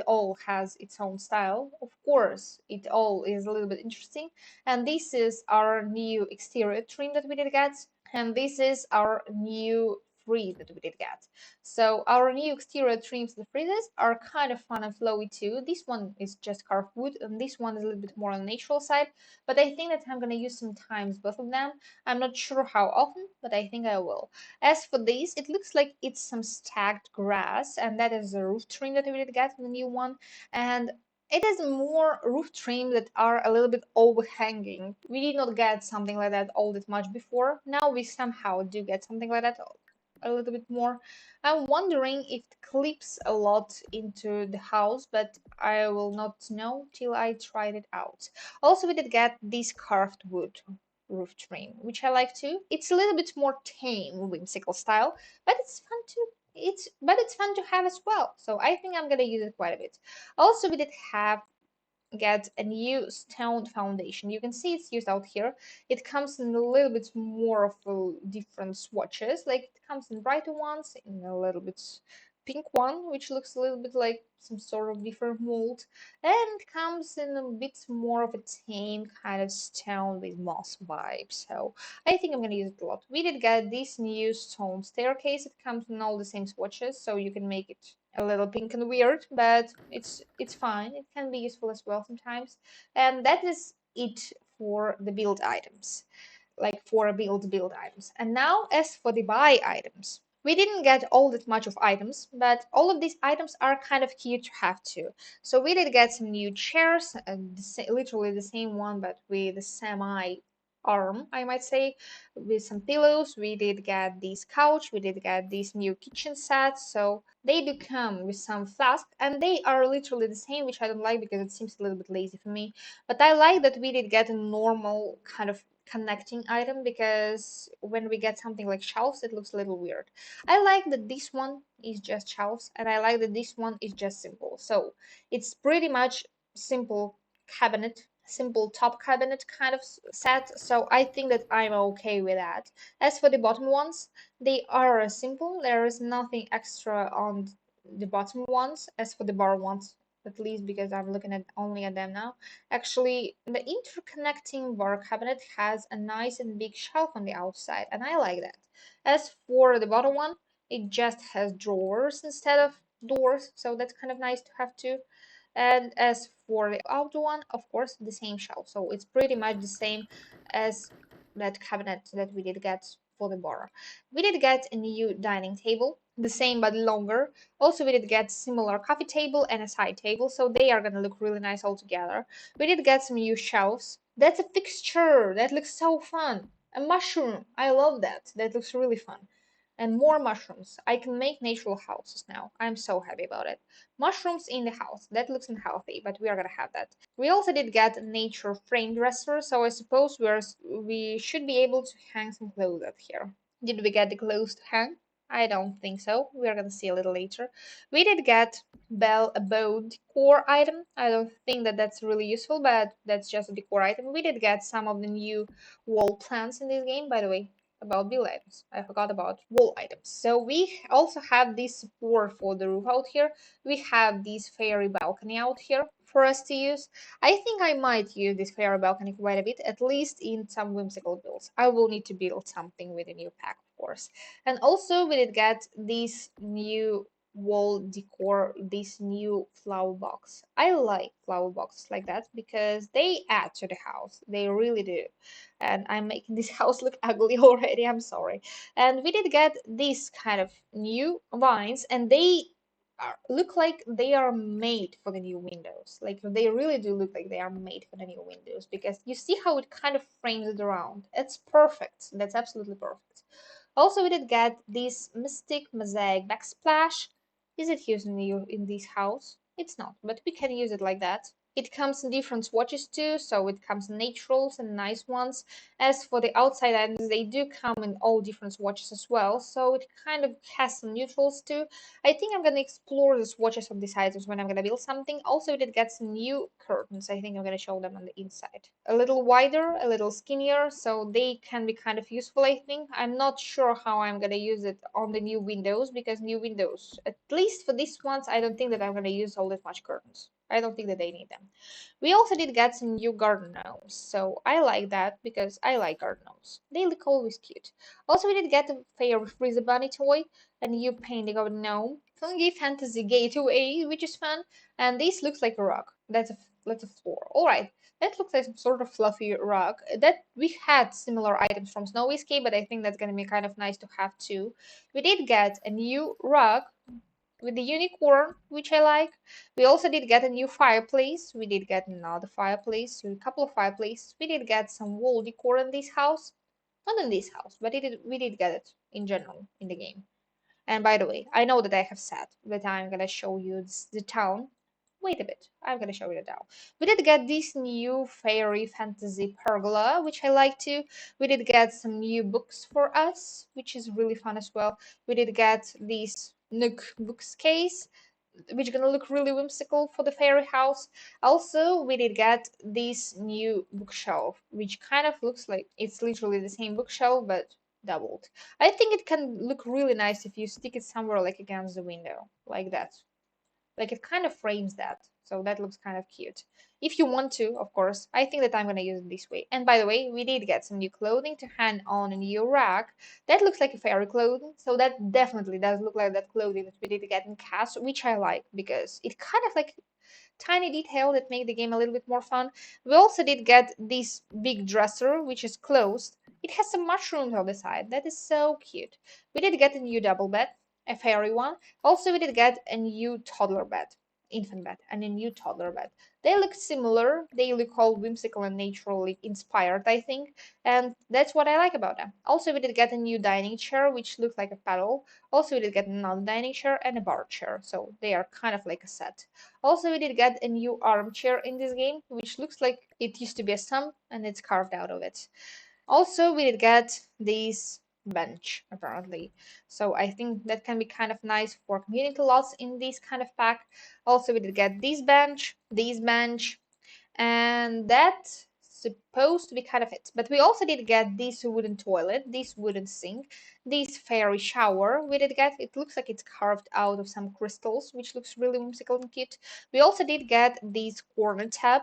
all has its own style. Of course, it all is a little bit interesting. And this is our new exterior trim that we did get, and this is our new frieze that we did get. So our new exterior trims, the friezes, are kind of fun and flowy too. This one is just carved wood, and this one is a little bit more on the natural side. But I think that I'm gonna use sometimes both of them. I'm not sure how often, but I think I will. As for this, it looks like it's some stacked grass, and that is the roof trim that we did get in the new one. And it is more roof trim that are a little bit overhanging. We did not get something like that all that much before. Now we somehow do get something like that a little bit more. I'm wondering if it clips a lot into the house, but I will not know till I tried it out. Also, we did get this carved wood roof trim, which I like too. It's a little bit more tame, whimsical style, but it's fun to it's fun to have as well. So I think I'm gonna use it quite a bit. Also, we did have get a new stone foundation. You can see it's used out here. It comes in a little bit more of a different swatches. Like it comes in brighter ones, in a little bit pink one, which looks a little bit like some sort of different mold, and it comes in a bit more of a tame kind of stone with moss vibe. So I think I'm gonna use it a lot. We did get this new stone staircase. It comes in all the same swatches, so you can make it a little pink and weird, but it's fine. It can be useful as well sometimes. And that is it for the build items, like for build items. And now as for the buy items. We didn't get all that much of items, but all of these items are kind of cute to have too. So we did get some new chairs, literally the same one, but with a semi arm, I might say, with some pillows. We did get this couch. We did get these new kitchen sets. So they do come with some flask, and they are literally the same, which I don't like because it seems a little bit lazy for me. But I like that we did get a normal kind of connecting item because when we get something like shelves, it looks a little weird. I like that this one is just shelves, and I like that this one is just simple. So it's pretty much simple cabinet, simple top cabinet kind of set. So I think that I'm okay with that. As for the bottom ones, they are simple. There is nothing extra on the bottom ones. As for the bar ones, at least because I'm looking at only at them now. Actually, the interconnecting bar cabinet has a nice and big shelf on the outside, and I like that. As for the bottom one, it just has drawers instead of doors, so that's kind of nice to have too. And as for the outer one, of course, the same shelf. So it's pretty much the same as that cabinet that we did get for the bar. We did get a new dining table, the same but longer. Also, we did get similar coffee table and a side table, so they are gonna look really nice all together. We did get some new shelves. That's a fixture. That looks so fun. A mushroom. I love that. That looks really fun. And more mushrooms. I can make natural houses now. I'm so happy about it. Mushrooms in the house. That looks unhealthy, but we are gonna have that. We also did get a nature frame dresser, so I suppose we should be able to hang some clothes up here. Did we get the clothes to hang? I don't think so. We are gonna see a little later. We did get bell a bow decor item. I don't think that that's really useful, but that's just a decor item. We did get some of the new wall plants in this game, by the way, about build items. I forgot about wall items. So we also have this support for the roof out here. We have this fairy balcony out here for us to use. I think I might use this fairy balcony quite a bit, at least in some whimsical builds. I will need to build something with a new pack, of course. And also we did get this new wall decor, this new flower box. I like flower boxes like that because they add to the house. They really do. And I'm making this house look ugly already. I'm sorry. And we did get these kind of new vines, and they look like they are made for the new windows. Like they really do look like they are made for the new windows because you see how it kind of frames it around. It's perfect. That's absolutely perfect. Also, we did get this Mystic Mosaic Backsplash. Is it used in this house? It's not, but we can use it like that. It comes in different swatches too, so it comes in naturals and nice ones. As for the outside items, they do come in all different swatches as well, so it kind of has some neutrals too. I think I'm gonna explore the swatches of these items when I'm gonna build something. Also, we did get some new curtains. I think I'm gonna show them on the inside. A little wider, a little skinnier, so they can be kind of useful, I think. I'm not sure how I'm gonna use it on the new windows, because new windows, at least for these ones, I don't think that I'm gonna use all that much curtains. I don't think that they need them. We also did get some new garden gnomes, so I like that because I like garden gnomes. They look always cute. Also, we did get a Fairy Freezer Bunny toy, a new painting of a gnome, Fungi Fantasy Gateway, which is fun, and this looks like a rug. That's a floor. Alright, that looks like some sort of fluffy rug. That we had similar items from Snow Escape, but I think that's gonna be kind of nice to have too. We did get a new rug with the unicorn, which I like. We also did get a new fireplace. We did get another fireplace, a couple of fireplaces. We did get some wall decor in this house. Not in this house, but we did get it in general in the game. And by the way, I know that I have said that I'm gonna show you the town. Wait a bit, I'm gonna show you the town. We did get this new fairy fantasy pergola, which I like too. We did get some new books for us, which is really fun as well. We did get this Nook books case, which is gonna look really whimsical for the fairy house. Also, we did get this new bookshelf, which kind of looks like it's literally the same bookshelf but doubled. I think it can look really nice if you stick it somewhere like against the window, like that. Like it kind of frames that, so that looks kind of cute. If you want to, of course. I think that I'm gonna use it this way. And by the way, we did get some new clothing to hang on a new rack. That looks like a fairy clothing, so that definitely does look like that clothing that we did get in Cast, which I like because it kind of like tiny detail that make the game a little bit more fun. We also did get this big dresser, which is closed. It has some mushrooms on the side. That is so cute. We did get a new double bed, a fairy one. Also, we did get a new toddler bed, infant bed, and a new toddler bed. They look similar. They look all whimsical and naturally inspired, I think. And that's what I like about them. Also, we did get a new dining chair, which looks like a paddle. Also, we did get another dining chair and a bar chair. So they are kind of like a set. Also, we did get a new armchair in this game, which looks like it used to be a stump and it's carved out of it. Also, we did get this bench, apparently. So I think that can be kind of nice for community lots in this kind of pack. Also, we did get this bench, and that's supposed to be kind of it. But we also did get this wooden toilet, this wooden sink, this fairy shower. We did get it looks like it's carved out of some crystals, which looks really whimsical and cute. We also did get this corner tab,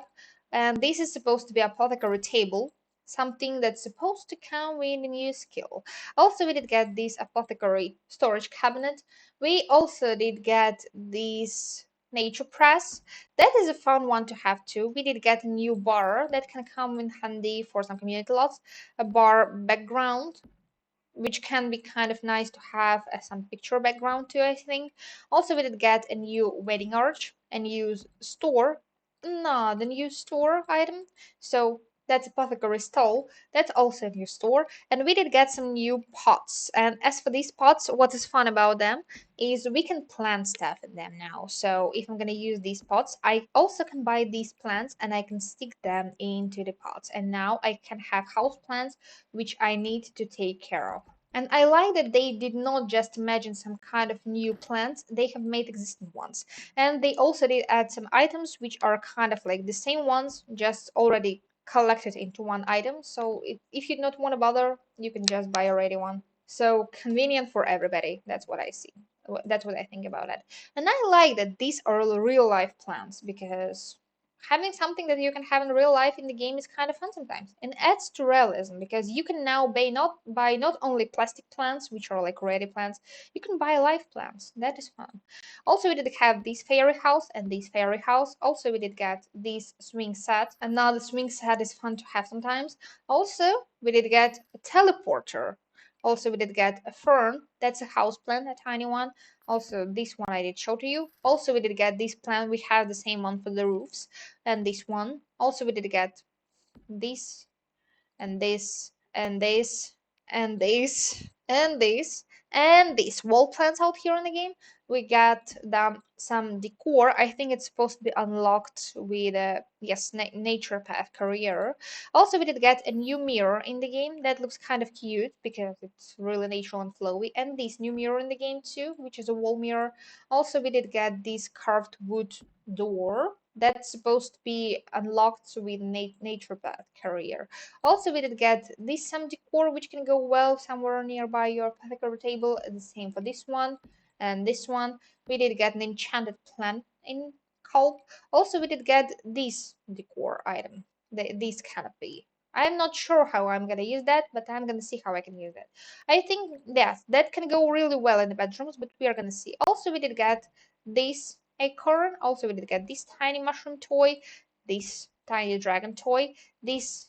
and this is supposed to be apothecary table, something that's supposed to come with a new skill. Also, we did get this apothecary storage cabinet. We also did get this nature press. That is a fun one to have too. We did get a new bar that can come in handy for some community lots. A bar background, which can be kind of nice to have as some picture background too, I think. Also, we did get a new wedding arch, a new store. No, the new store item. So That's Apothecary Stall. That's also a new store. And we did get some new pots. And as for these pots, what is fun about them is we can plant stuff in them now. So if I'm gonna use these pots, I also can buy these plants and I can stick them into the pots. And now I can have house plants which I need to take care of. And I like that they did not just imagine some kind of new plants, they have made existing ones. And they also did add some items which are kind of like the same ones, just already collected into one item. So if you don't want to bother, you can just buy already one. So convenient for everybody. That's what I see. That's what I think about it. And I like that these are real life plants because having something that you can have in real life in the game is kind of fun sometimes and adds to realism because you can now buy not only plastic plants which are like ready plants, you can buy live plants. That is fun. Also, we did have this fairy house and this fairy house. Also, we did get this swing set. And now the swing set is fun to have sometimes. Also, we did get a teleporter. Also, we did get a fern. That's a house plant, a tiny one. Also, this one I did show to you. Also, we did get this plant. We have the same one for the roofs. And this one. Also, we did get this and this and this and this and this and these wall plants out here in the game. We got some decor. I think it's supposed to be unlocked with a yes nature path career. Also, we did get a new mirror in the game that looks kind of cute because it's really natural and flowy. And this new mirror in the game too, which is a wall mirror. Also, we did get this carved wood door that's supposed to be unlocked with nature path career. Also, we did get this some decor which can go well somewhere nearby your apothecary table. The same for this one and this one. We did get an enchanted plant in Culp. Also, we did get this decor item, this canopy. I'm not sure how I'm gonna use that, but I'm gonna see how I can use it. I think yes, that can go really well in the bedrooms, but we are gonna see. Also, we did get this acorn. Also, we did get this tiny mushroom toy, this tiny dragon toy, this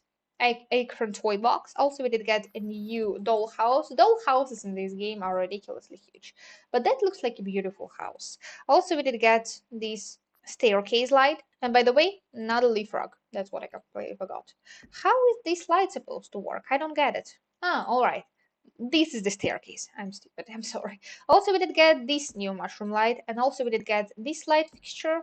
acorn toy box. Also, we did get a new dollhouse. Dollhouses in this game are ridiculously huge, but that looks like a beautiful house. Also, we did get this staircase light. And by the way, not a leapfrog. That's what I completely forgot. How is this light supposed to work? I don't get it. Ah, all right. This is the staircase. I'm stupid. I'm sorry. Also, we did get this new mushroom light, and also we did get this light fixture,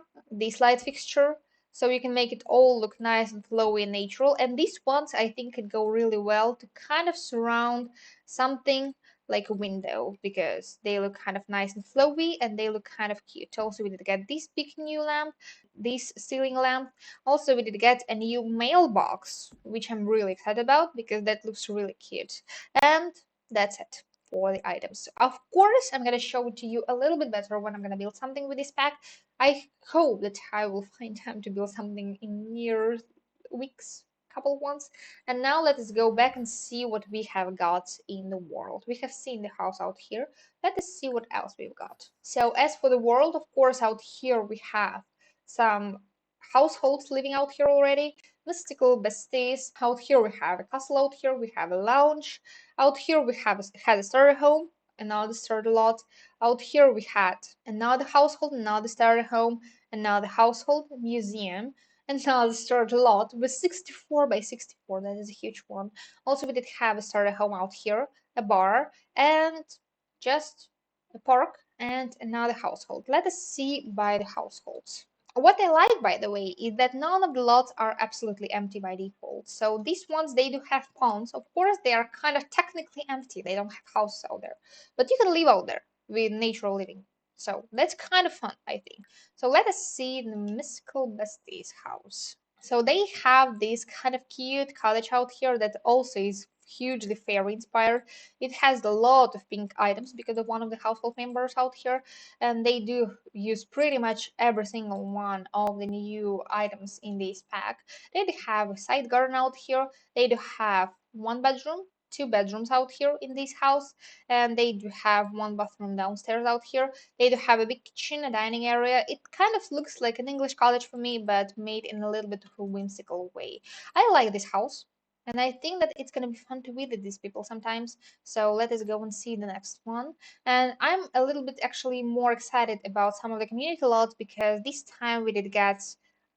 so you can make it all look nice and flowy and natural. And these ones, I think, could go really well to kind of surround something like a window because they look kind of nice and flowy and they look kind of cute. Also, we did get this big new lamp, this ceiling lamp. Also, we did get a new mailbox, which I'm really excited about because that looks really cute. And that's it for the items. Of course, I'm gonna show it to you a little bit better when I'm gonna build something with this pack. I hope that I will find time to build something in near weeks, couple of ones. And now let us go back and see what we have got in the world. We have seen the house out here. Let us see what else we've got. So as for the world, of course, out here we have some households living out here already. Mystical besties. Out here we have a castle. Out here we have a lounge. Out here we had a starter home, another starter lot. Out here we had another household, another starter home, another household, museum, another starter lot with 64 by 64. That is a huge one. Also, we did have a starter home out here, a bar, and just a park and another household. Let us see by the households. What I like, by the way, is that none of the lots are absolutely empty by default. So these ones, they do have ponds. Of course, they are kind of technically empty. They don't have houses out there. But you can live out there with natural living. So that's kind of fun, I think. So let us see the Mystical Besties house. So they have this kind of cute cottage out here that also is hugely fairy inspired. It has a lot of pink items because of one of the household members out here, and they do use pretty much every single one of the new items in this pack. They do have a side garden out here. They do have one bedroom, two bedrooms out here in this house, and they do have one bathroom downstairs out here. They do have a big kitchen, a dining area. It kind of looks like an English cottage for me, but made in a little bit of a whimsical way. I like this house, and I think that it's gonna be fun to visit these people sometimes. So let us go and see the next one. And I'm a little bit actually more excited about some of the community lots because this time we did get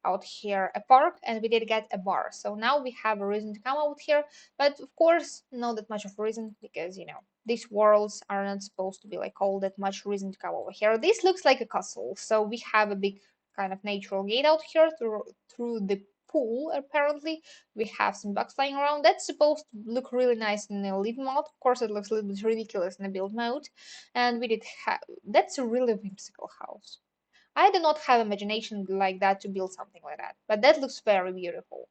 out here a park, and we did get a bar. So now we have a reason to come out here, but of course, not that much of a reason because these worlds are not supposed to be like all that much reason to come over here. This looks like a castle, so we have a big kind of natural gate out here through the pool. Apparently, we have some bugs flying around. That's supposed to look really nice in the live mode. Of course, it looks a little bit ridiculous in the build mode, and we did have that's a really whimsical house. I do not have imagination like that to build something like that, but that looks very beautiful.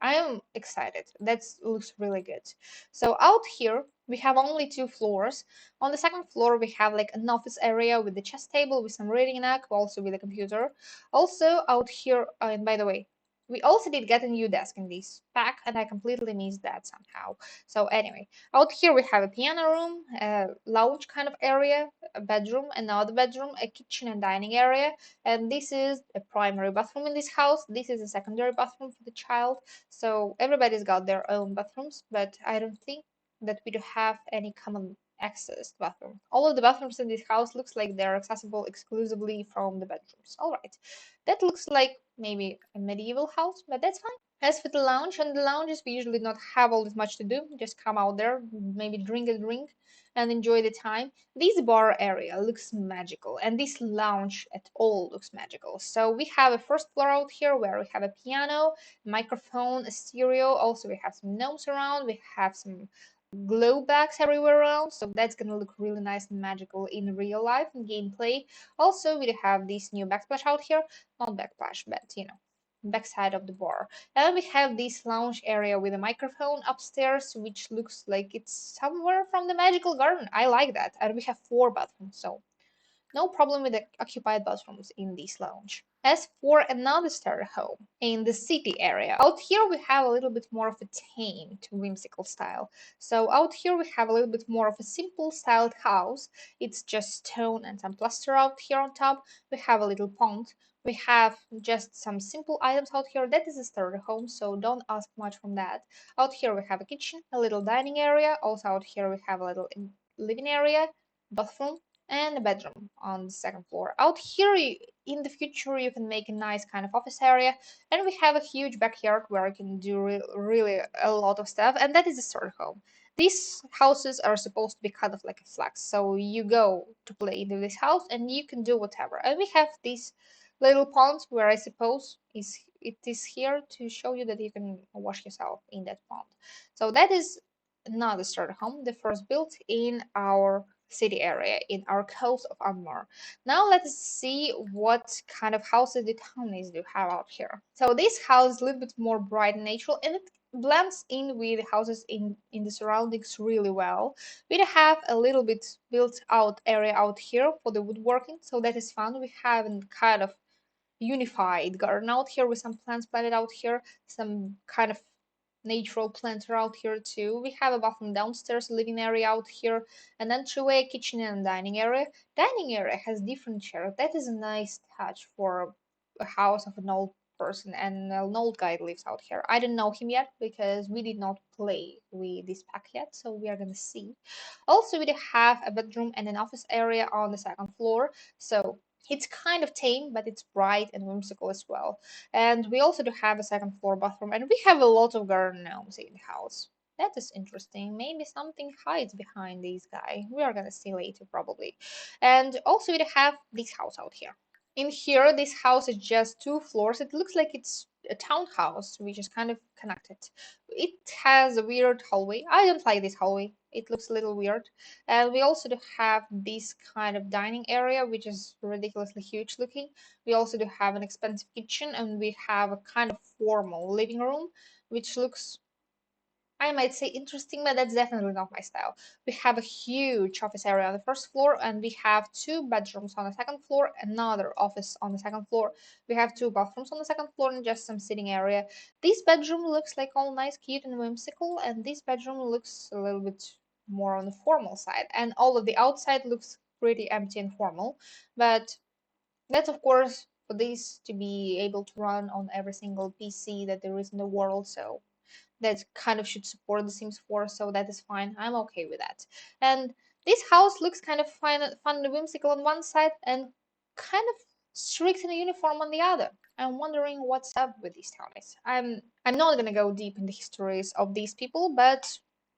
I am excited. That looks really good. So out here we have only two floors. On the second floor we have like an office area with the chess table with some reading nook, also with a computer. Also out here, and by the way, we also did get a new desk in this pack, and I completely missed that somehow. So anyway, out here we have a piano room, a lounge kind of area, a bedroom, another bedroom, a kitchen and dining area, and this is a primary bathroom in this house. This is a secondary bathroom for the child. So everybody's got their own bathrooms, but I don't think that we do have any common access to bathroom. All of the bathrooms in this house looks like they're accessible exclusively from the bedrooms. All right, that looks like maybe a medieval house, but that's fine. As for the lounge, and the lounges, we usually not have all this much to do. Just come out there, maybe drink a drink, and enjoy the time. This bar area looks magical, and this lounge at all looks magical. So we have a first floor out here where we have a piano, microphone, a stereo. Also, we have some gnomes around. We have some glow backs everywhere around, so that's gonna look really nice and magical in real life and gameplay. Also, we have this new backsplash out here, not backsplash, but backside of the bar. And we have this lounge area with a microphone upstairs, which looks like it's somewhere from the magical garden. I like that. And we have four bathrooms, so no problem with the occupied bathrooms in this lounge. As for another starter home in the city area, out here we have a little bit more of a tamed, whimsical style. So out here we have a little bit more of a simple styled house. It's just stone and some plaster out here on top. We have a little pond. We have just some simple items out here. That is a starter home, so don't ask much from that. Out here we have a kitchen, a little dining area. Also out here we have a little living area, bathroom, and a bedroom on the second floor. Out here, in the future, you can make a nice kind of office area, and we have a huge backyard where you can do really a lot of stuff, and that is a starter home. These houses are supposed to be kind of like a flex, so you go to play into this house and you can do whatever. And we have these little ponds where I suppose it is here to show you that you can wash yourself in that pond. So that is not a starter home, the first built in our city area in our coast of Anmar. Now let's see what kind of houses the townies do have out here. So this house is a little bit more bright and natural, and it blends in with the houses in the surroundings really well. We have a little bit built out area out here for the woodworking, so that is fun. We have a kind of unified garden out here with some plants planted out here, some kind of natural plants are out here too. We have a bathroom downstairs, living area out here, an entryway, kitchen, and dining area. Dining area has different chairs. That is a nice touch for a house of an old person, and an old guy lives out here. I don't know him yet because we did not play with this pack yet, so we are gonna see. Also, we have a bedroom and an office area on the second floor, so it's kind of tame, but it's bright and whimsical as well. And we also do have a second floor bathroom, and we have a lot of garden gnomes in the house. That is interesting. Maybe something hides behind this guy. We are gonna see later, probably. And also, we have this house out here. In here, this house is just two floors. It looks like it's a townhouse, which is kind of connected. It has a weird hallway. I don't like this hallway. It looks a little weird. And we also do have this kind of dining area, which is ridiculously huge looking. We also do have an expensive kitchen, and we have a kind of formal living room, which looks, I might say, interesting, but that's definitely not my style. We have a huge office area on the first floor, and we have two bedrooms on the second floor, another office on the second floor. We have two bathrooms on the second floor and just some sitting area. This bedroom looks like all nice, cute, and whimsical, and this bedroom looks a little bit more on the formal side. And all of the outside looks pretty empty and formal, but that's of course for this to be able to run on every single PC that there is in the world, so that kind of should support The Sims 4, so that is fine. I'm okay with that. And this house looks kind of fun and whimsical on one side, and kind of strict and uniform on the other. I'm wondering what's up with these townies. I'm not gonna go deep in the histories of these people, but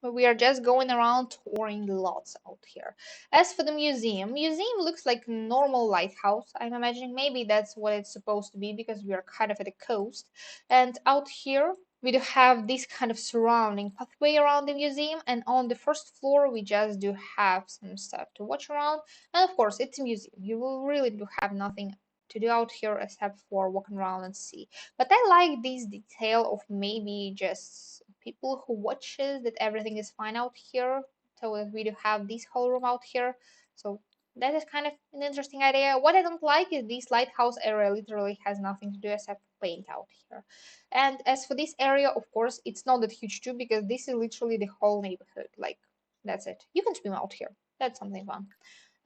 we are just going around touring lots out here. As for the museum looks like a normal lighthouse. I'm imagining maybe that's what it's supposed to be because we are kind of at the coast. And out here we do have this kind of surrounding pathway around the museum, and on the first floor we just do have some stuff to watch around. And of course, it's a museum. You will really do have nothing to do out here except for walking around and see. But I like this detail of maybe just people who watches that everything is fine out here. So that we do have this whole room out here. So that is kind of an interesting idea. What I don't like is this lighthouse area literally has nothing to do except paint out here. And as for this area, of course, it's not that huge too because this is literally the whole neighborhood. Like, that's it. You can swim out here. That's something fun.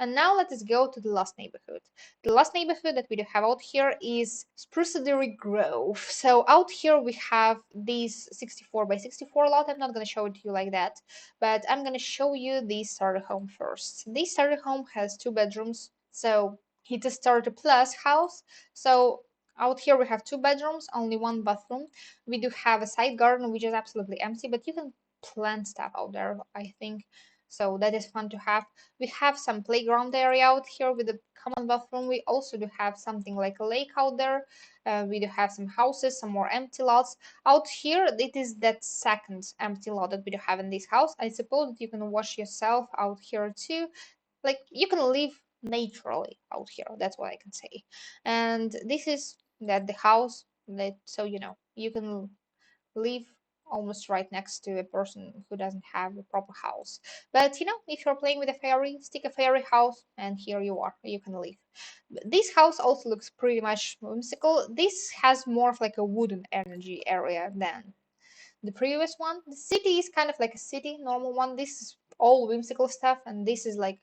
And now let us go to the last neighborhood. The last neighborhood that we do have out here is Spruceberry Grove. So out here we have this 64 by 64 lot. I'm not going to show it to you like that, but I'm going to show you the starter home first. This starter home has 2 bedrooms, so it's a starter plus house. So out here we have 2 bedrooms, only 1 bathroom. We do have a side garden which is absolutely empty, but you can plant stuff out there, I think. So that is fun to have. We have some playground area out here with a common bathroom. We also do have something like a lake out there. We do have some houses, some more empty lots. Out here, it is that second empty lot that we do have in this house. I suppose that you can wash yourself out here too. Like, you can live naturally out here. That's what I can say. And this is that the house that, so you know, you can live almost right next to a person who doesn't have a proper house. But you know, if you're playing with a fairy, stick a fairy house, and here you are, you can live. This house also looks pretty much whimsical. This has more of like a wooden energy area than the previous one. The city is kind of like a city, normal one. This is all whimsical stuff, and this is like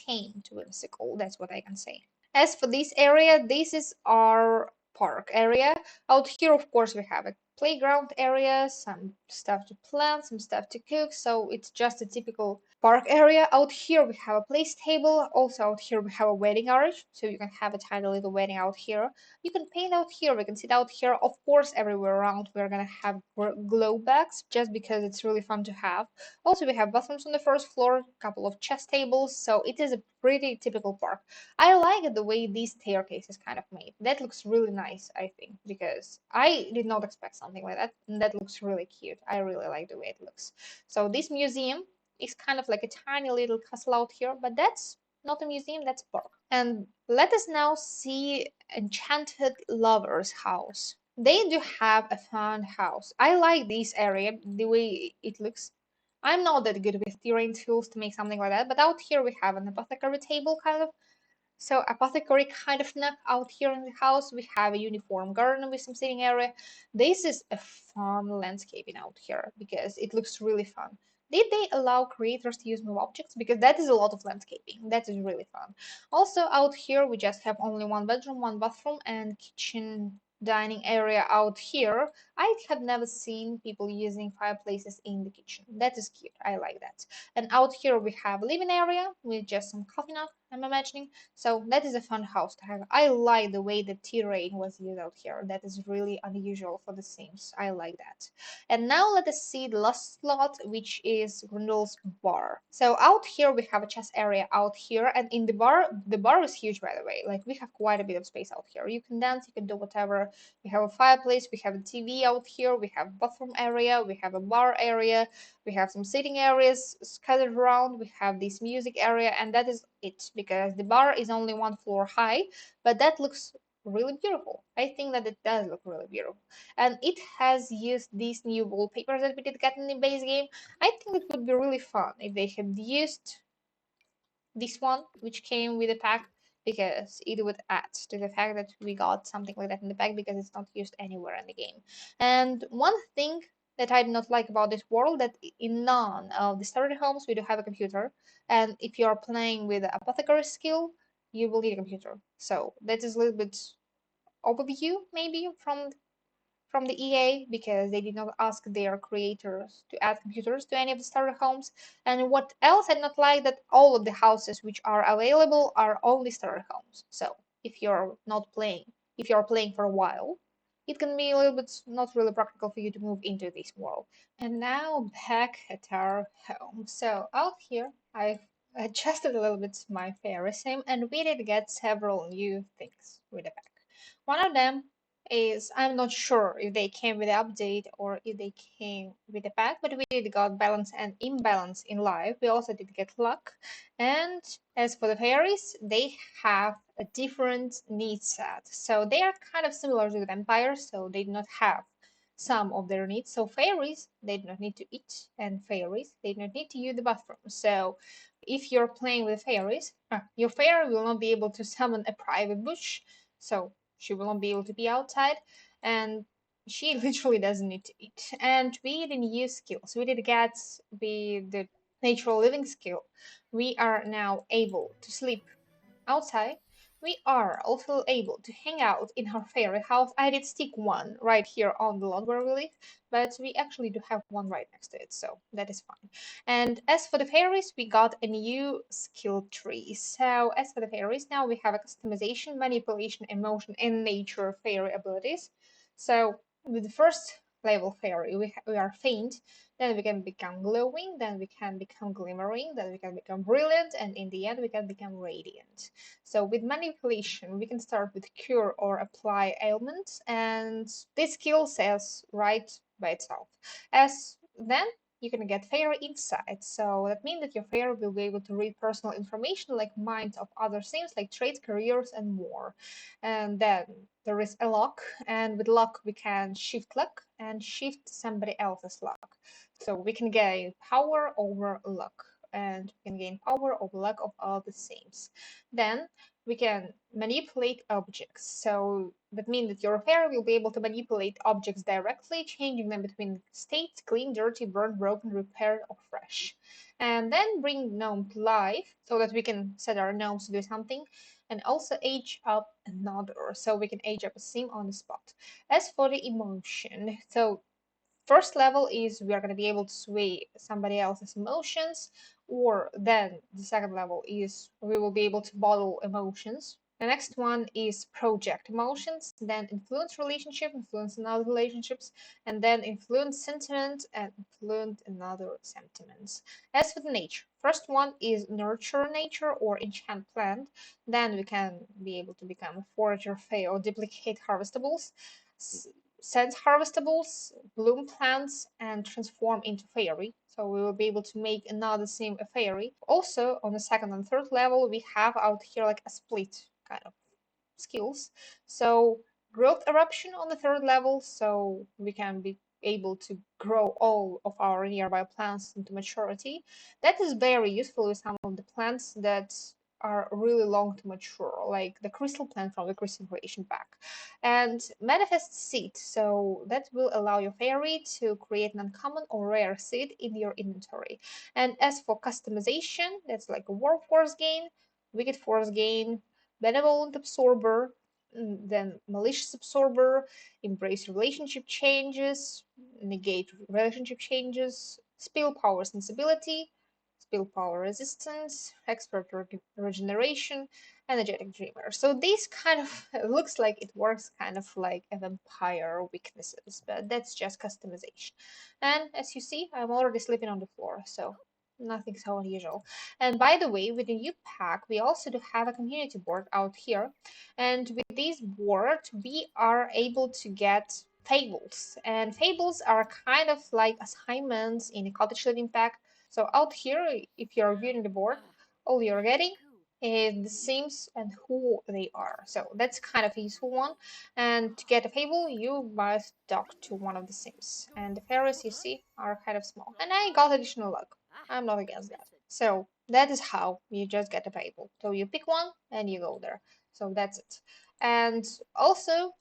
tame to whimsical. That's what I can say. As for this area, this is our park area. Out here, of course, we have a playground area, some stuff to plant, some stuff to cook. So it's just a typical park area. Out here, we have a place table. Also out here, we have a wedding arch. So you can have a tiny little wedding out here. You can paint out here. We can sit out here. Of course, everywhere around, we're going to have glow bags just because it's really fun to have. Also, we have bathrooms on the first floor, a couple of chess tables. So it is a pretty typical park. I like the way this staircase is kind of made. That looks really nice, I think, because I did not expect something like that. And that looks really cute. I really like the way it looks. So this museum is kind of like a tiny little castle out here, but that's not a museum, that's a park. And let us now see Enchanted Lover's house. They do have a fun house. I like this area, the way it looks. I'm not that good with terrain tools to make something like that, but out here we have an apothecary table kind of. So apothecary kind of nook out here in the house. We have a uniform garden with some sitting area. This is a fun landscaping out here because it looks really fun. Did they allow creators to use move objects? Because that is a lot of landscaping. That is really fun. Also out here we just have only 1 bedroom, 1 bathroom, and kitchen dining area out here. I have never seen people using fireplaces in the kitchen. That is cute. I like that. And out here we have a living area with just some coffee nook, I'm imagining. So that is a fun house to have. I like the way the terrain was used out here. That is really unusual for The Sims. I like that. And now let us see the last slot, which is Grundle's bar. So out here we have a chess area out here, and in the bar is huge, by the way. Like, we have quite a bit of space out here. You can dance, you can do whatever. We have a fireplace, we have a TV out here, we have bathroom area, we have a bar area, we have some sitting areas scattered around, we have this music area, and that is it, because the bar is only 1 floor high, but that looks really beautiful. I think that it does look really beautiful. And it has used these new wallpapers that we did get in the base game. I think it would be really fun if they had used this one, which came with the pack, because it would add to the fact that we got something like that in the pack, because it's not used anywhere in the game. And one thing that I do not like about this world, that in none of the starter homes we do have a computer, and if you are playing with apothecary skill, you will need a computer. So that is a little bit overview maybe from the EA, because they did not ask their creators to add computers to any of the starter homes. And what else I did not like, that all of the houses which are available are only starter homes. So if you're not playing. If you're playing for a while, it can be a little bit not really practical for you to move into this world. And now back at our home. So out here, I've adjusted a little bit my fairy sim, and we did get several new things with the pack. One of them is I'm not sure if they came with the update or if they came with the pack, but we did got balance and imbalance in life. We also did get luck. And as for the fairies, they have a different need set. So they are kind of similar to the vampires, so they do not have some of their needs. So fairies, they do not need to eat, and fairies, they do not need to use the bathroom. So if you're playing with fairies, your fairy will not be able to summon a private bush. So she will not be able to be outside, and she literally doesn't need to eat. And we didn't use skills. We did get the natural living skill. We are now able to sleep outside. We are also able to hang out in her fairy house. I did stick one right here on the lot where we live, but we actually do have one right next to it, so that is fine. And as for the fairies, we got a new skill tree. So as for the fairies, now we have a customization, manipulation, emotion, and nature fairy abilities. So with the first level fairy, we are faint, then we can become glowing, then we can become glimmering, then we can become brilliant, and in the end we can become radiant. So with manipulation, we can start with cure or apply ailments, and this skill says right by itself. As then you can get fairy insight. So that means that your fairy will be able to read personal information like minds of other things like traits, careers, and more. And then there is a luck, and with luck we can shift luck and shift somebody else's luck. So we can gain power over luck, and we can gain power over luck of all the sames. Then we can manipulate objects. So that means that your fairy will be able to manipulate objects directly, changing them between states, clean, dirty, burnt, broken, repaired, or fresh. And then bring gnome to life so that we can set our gnomes to do something, and also age up another. So we can age up a sim on the spot. As for the emotion, so first level is we are going to be able to sway somebody else's emotions, or then the second level is we will be able to bottle emotions. The next one is project emotions, then influence relationship, influence in other relationships, and then influence sentiment and influence in other sentiments. As for the nature, first one is nurture nature or enchant plant. Then we can be able to become a forager, fail, or duplicate harvestables, sense harvestables, bloom plants, and transform into fairy. So we will be able to make another sim a fairy. Also, on the second and third level, we have out here like a split kind of skills. So growth eruption on the third level, so we can be able to grow all of our nearby plants into maturity. That is very useful with some of the plants that are really long to mature, like the crystal plant from the crystal creation pack. And manifest seed, so that will allow your fairy to create an uncommon or rare seed in your inventory. And as for customization, that's like a warp force gain, wicked force gain, benevolent absorber, then malicious absorber, embrace relationship changes, negate relationship changes, spill power sensibility, spill power resistance, expert regeneration, energetic dreamer. So this kind of looks like it works kind of like a vampire weaknesses, but that's just customization. And as you see, I'm already sleeping on the floor, so nothing so unusual. And by the way, with the new pack, we also do have a community board out here. And with this board, we are able to get fables. And fables are kind of like assignments in a cottage living pack. So out here, if you're viewing the board, all you're getting is the sims and who they are. So that's kind of a useful one. And to get a fable, you must dock to one of the sims. And the fairies you see are kind of small. And I got additional luck. I'm not against that. So that is how you just get a fable. So you pick one and you go there. So that's it. And also,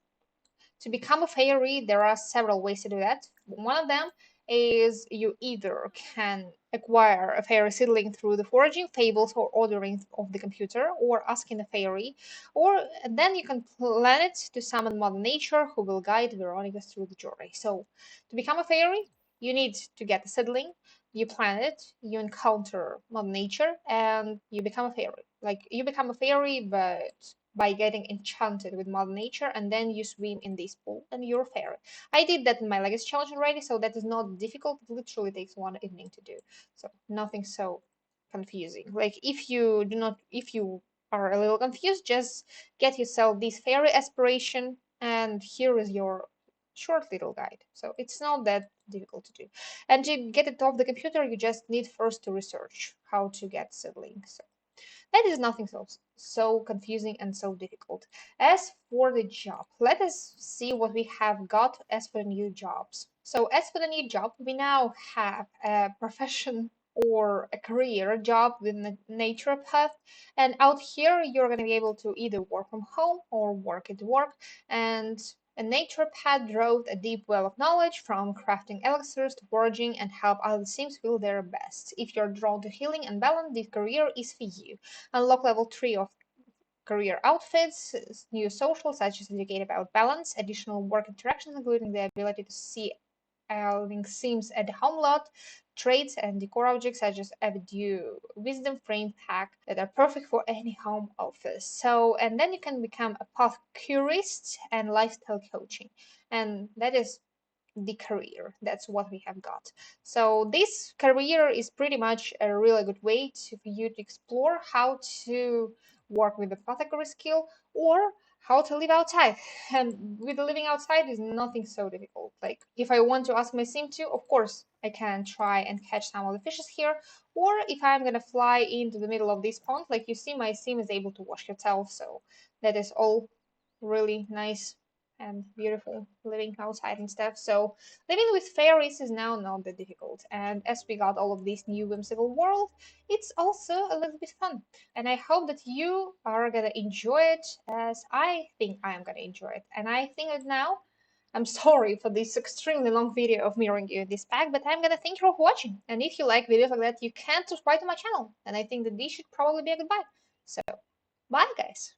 to become a fairy, there are several ways to do that. One of them is you either can acquire a fairy seedling through the foraging, fables, or ordering of the computer, or asking a fairy, or then you can plan it to summon Mother Nature, who will guide Veronica through the journey. So, to become a fairy, you need to get a seedling, you plan it, you encounter Mother Nature, and you become a fairy. Like, you become a fairy, but by getting enchanted with Mother Nature, and then you swim in this pool and you're a fairy. I did that in my Legacy challenge already, so that is not difficult. It literally takes one evening to do. So nothing so confusing. Like if you are a little confused, just get yourself this fairy aspiration, and here is your short little guide. So it's not that difficult to do. And to get it off the computer, you just need first to research how to get siblings. So that is nothing so confusing and so difficult. As for the job, let us see what we have got as for the new jobs. So as for the new job, we now have a profession or a career job with naturopath, and out here you're going to be able to either work from home or work at work. And a naturopath drove a deep well of knowledge from crafting elixirs to foraging and help other Sims feel their best. If you're drawn to healing and balance, this career is for you. Unlock level 3 of career outfits, new socials such as educate about balance, additional work interactions including the ability to see Sims at home lot, traits and decor objects such as Avidu Wisdom Frame Pack that are perfect for any home office. So, and then you can become a path curist and lifestyle coaching. And that is the career. That's what we have got. So this career is pretty much a really good way for you to explore how to work with the apothecary skill or how to live outside. And with living outside is nothing so difficult. Like if I want to ask my sim to, of course I can try and catch some of the fishes here. Or if I'm gonna fly into the middle of this pond, like you see, my sim is able to wash herself. So that is all really nice and beautiful living outside and stuff. So living with fairies is now not that difficult. And as we got all of this new whimsical world, it's also a little bit fun. And I hope that you are gonna enjoy it as I think I am gonna enjoy it. And I think that now I'm sorry for this extremely long video of mirroring you this pack, but I'm gonna thank you for watching. And if you like videos like that, you can subscribe to my channel. And I think that this should probably be a goodbye. So bye guys.